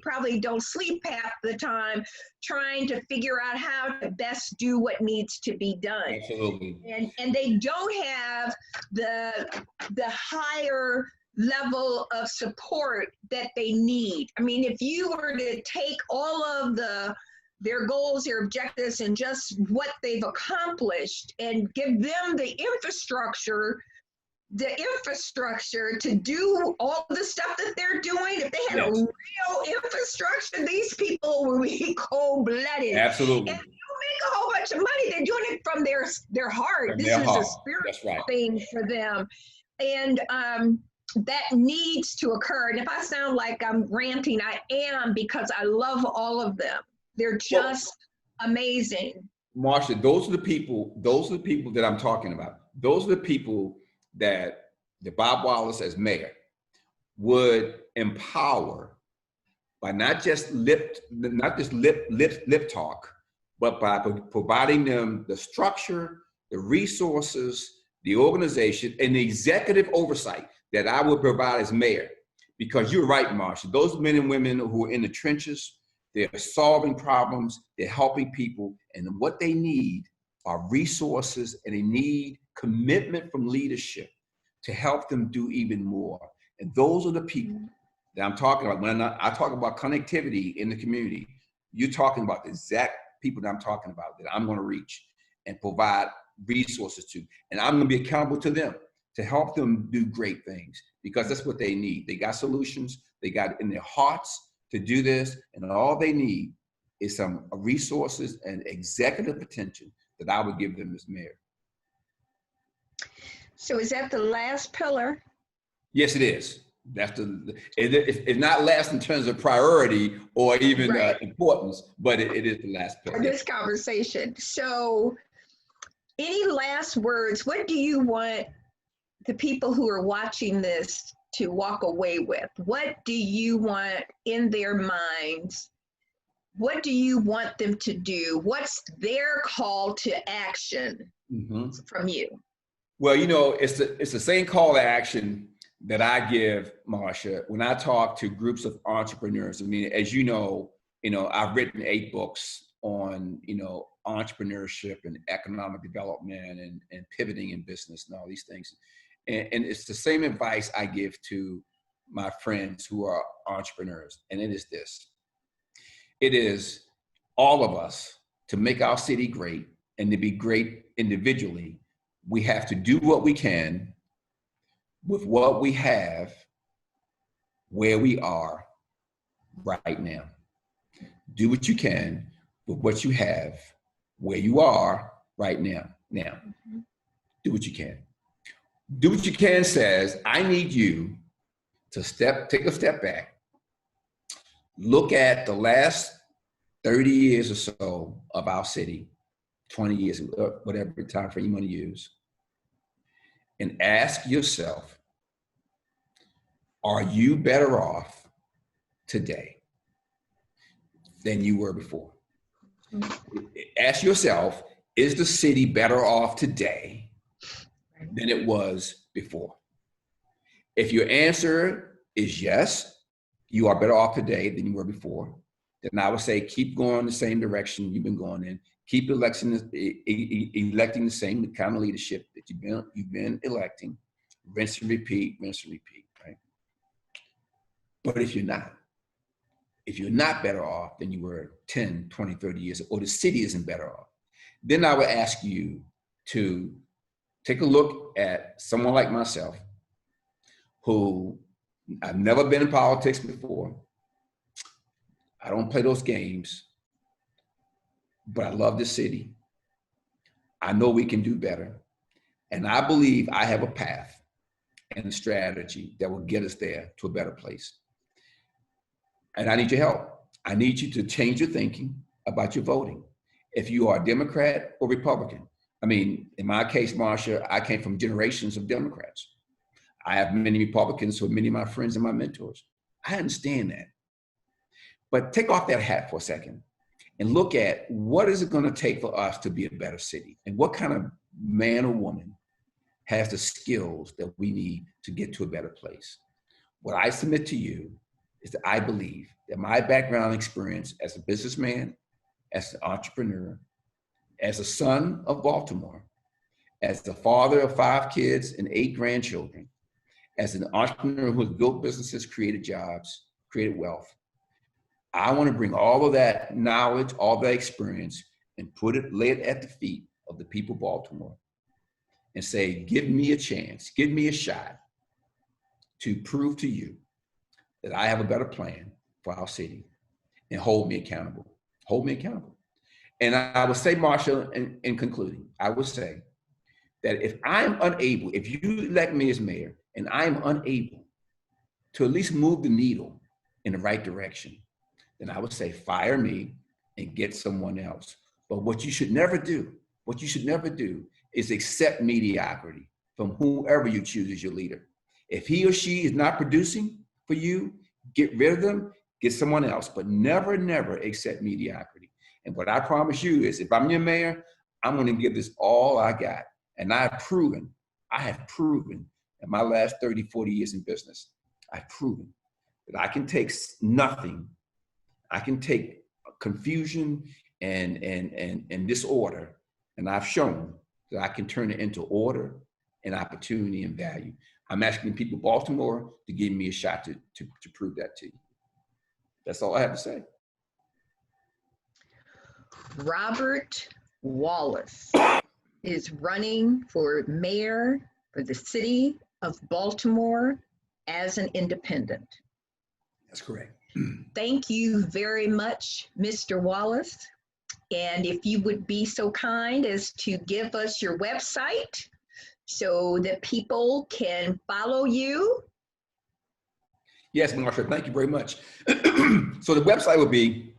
probably don't sleep half the time trying to figure out how to best do what needs to be done. Absolutely. And they don't have the higher level of support that they need. I mean, if you were to take all of their goals, their objectives, and just what they've accomplished and give them the infrastructure to do all the stuff that they're doing. If they had a real infrastructure, these people would be cold-blooded. Absolutely. And they don't make a whole bunch of money. They're doing it from their heart. From this their is heart. A spiritual thing for them. And that needs to occur. And if I sound like I'm ranting, I am, because I love all of them. They're just amazing. Marsha, those are the people that I'm talking about. Those are the people that Bob Wallace as mayor would empower by not just lip talk, but by providing them the structure, the resources, the organization, and the executive oversight that I would provide as mayor. Because you're right, Marsha, those men and women who are in the trenches, they're solving problems, they're helping people, and what they need are resources, and they need commitment from leadership to help them do even more. And those are the people that I'm talking about. When I talk about connectivity in the community, you're talking about the exact people that I'm talking about, that I'm going to reach and provide resources to. And I'm going to be accountable to them. to help them do great things, because that's what they need. They got solutions. They got it in their hearts to do this, and all they need is some resources and executive attention that I would give them as mayor. So is that the last pillar? Yes, it is. It's not last in terms of priority or even Right. importance, but it is the last pillar. For this conversation. So any last words? What do you want the people who are watching this to walk away with? What do you want in their minds? What do you want them to do? What's their call to action from you? Well, you know, it's the same call to action that I give, Marsha, when I talk to groups of entrepreneurs. I mean, as you know, I've written 8 books on, entrepreneurship and economic development and pivoting in business and all these things. And it's the same advice I give to my friends who are entrepreneurs. And it is this. It is all of us to make our city great and to be great individually. We have to do what we can with what we have, where we are right now. Do what you can with what you have, where you are right now. Now, do what you can. Do what you can says, I need you to take a step back, look at the last 30 years or so of our city, 20 years, whatever time frame you want to use, and ask yourself, are you better off today than you were before? Ask yourself, is the city better off today than it was before? If your answer is yes, you are better off today than you were before, then I would say keep going the same direction you've been going in. Keep electing the same kind of leadership that you've been electing. Rinse and repeat, right? But if you're not better off than you were 10, 20, 30 years, or the city isn't better off, then I would ask you to take a look at someone like myself, who I've never been in politics before. I don't play those games, but I love the city. I know we can do better. And I believe I have a path and a strategy that will get us there to a better place. And I need your help. I need you to change your thinking about your voting. If you are Democrat or Republican. I mean, in my case, Marsha, I came from generations of Democrats. I have many Republicans who are many of my friends and my mentors. I understand that. But take off that hat for a second and look at what is it going to take for us to be a better city, and what kind of man or woman has the skills that we need to get to a better place. What I submit to you is that I believe that my background experience as a businessman, as an entrepreneur, as a son of Baltimore, as the father of 5 kids and 8 grandchildren, as an entrepreneur who has built businesses, created jobs, created wealth, I want to bring all of that knowledge, all that experience, and lay it at the feet of the people of Baltimore and say, give me a chance, give me a shot to prove to you that I have a better plan for our city, and hold me accountable. Hold me accountable. And I would say, Marsha, in concluding, I would say that if I'm unable, if you elect me as mayor and I'm unable to at least move the needle in the right direction, then I would say fire me and get someone else. But what you should never do is accept mediocrity from whoever you choose as your leader. If he or she is not producing for you, get rid of them, get someone else, but never, never accept mediocrity. And what I promise you is, if I'm your mayor, I'm going to give this all I got. And I have proven in my last 30, 40 years in business, I've proven that I can take nothing. I can take confusion and disorder, and I've shown that I can turn it into order and opportunity and value. I'm asking the people of Baltimore to give me a shot to prove that to you. That's all I have to say. Robert Wallace is running for mayor for the city of Baltimore as an independent. That's correct. Thank you very much, Mr. Wallace. And if you would be so kind as to give us your website so that people can follow you. Yes, Marsha, thank you very much. So the website would be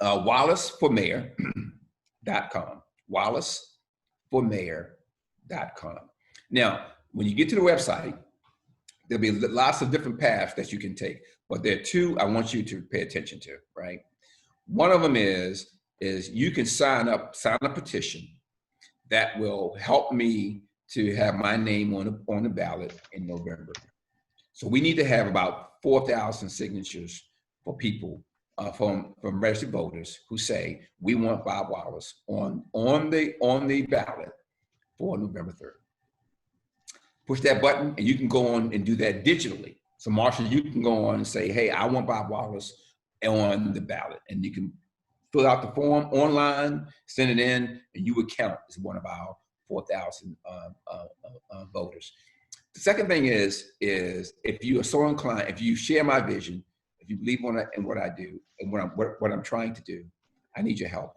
wallaceformayor.com. wallaceformayor.com. Now, when you get to the website, there'll be lots of different paths that you can take, but there are two I want you to pay attention to, right? One of them is you can sign a petition that will help me to have my name on the ballot in November. So we need to have about 4,000 signatures for people from registered voters who say we want Bob Wallace on the ballot for November 3rd. Push that button and you can go on and do that digitally. So Marsha, you can go on and say, hey, I want Bob Wallace on the ballot, and you can fill out the form online, send it in, and you would count as one of our 4,000 voters. The second thing is if you are so inclined, if you share my vision, if you believe in what I do and what I'm trying to do, I need your help.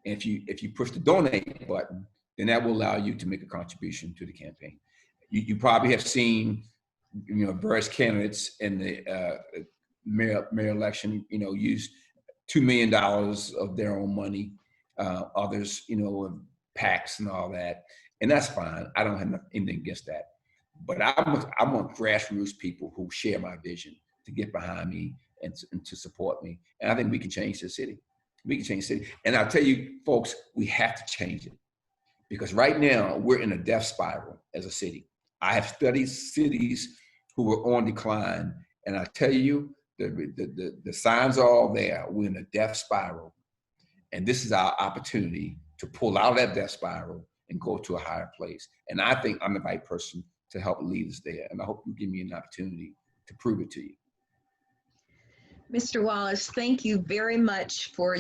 And if you push the donate button, then that will allow you to make a contribution to the campaign. You probably have seen, various candidates in the mayor election, use $2 million of their own money. Others, PACs and all that, and that's fine. I don't have anything against that. But I want grassroots people who share my vision to get behind me and to support me. And I think we can change the city. We can change the city. And I'll tell you, folks, we have to change it. Because right now, we're in a death spiral as a city. I have studied cities who were on decline. And I tell you, the signs are all there. We're in a death spiral. And this is our opportunity to pull out of that death spiral and go to a higher place. And I think I'm the right person to help lead us there. And I hope you give me an opportunity to prove it to you. Mr. Wallace, thank you very much for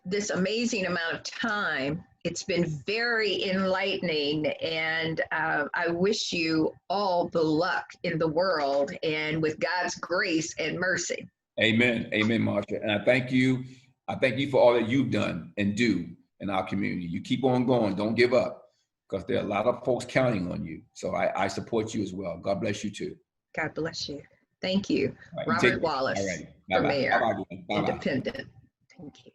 this amazing amount of time. It's been very enlightening, and I wish you all the luck in the world and with God's grace and mercy. Amen. Amen, Marsha. And I thank you. I thank you for all that you've done and do in our community. You keep on going. Don't give up, because there are a lot of folks counting on you. So I support you as well. God bless you too. God bless you. Thank you. Right, Robert Wallace, all right. for mayor, Bye-bye. independent. Thank you.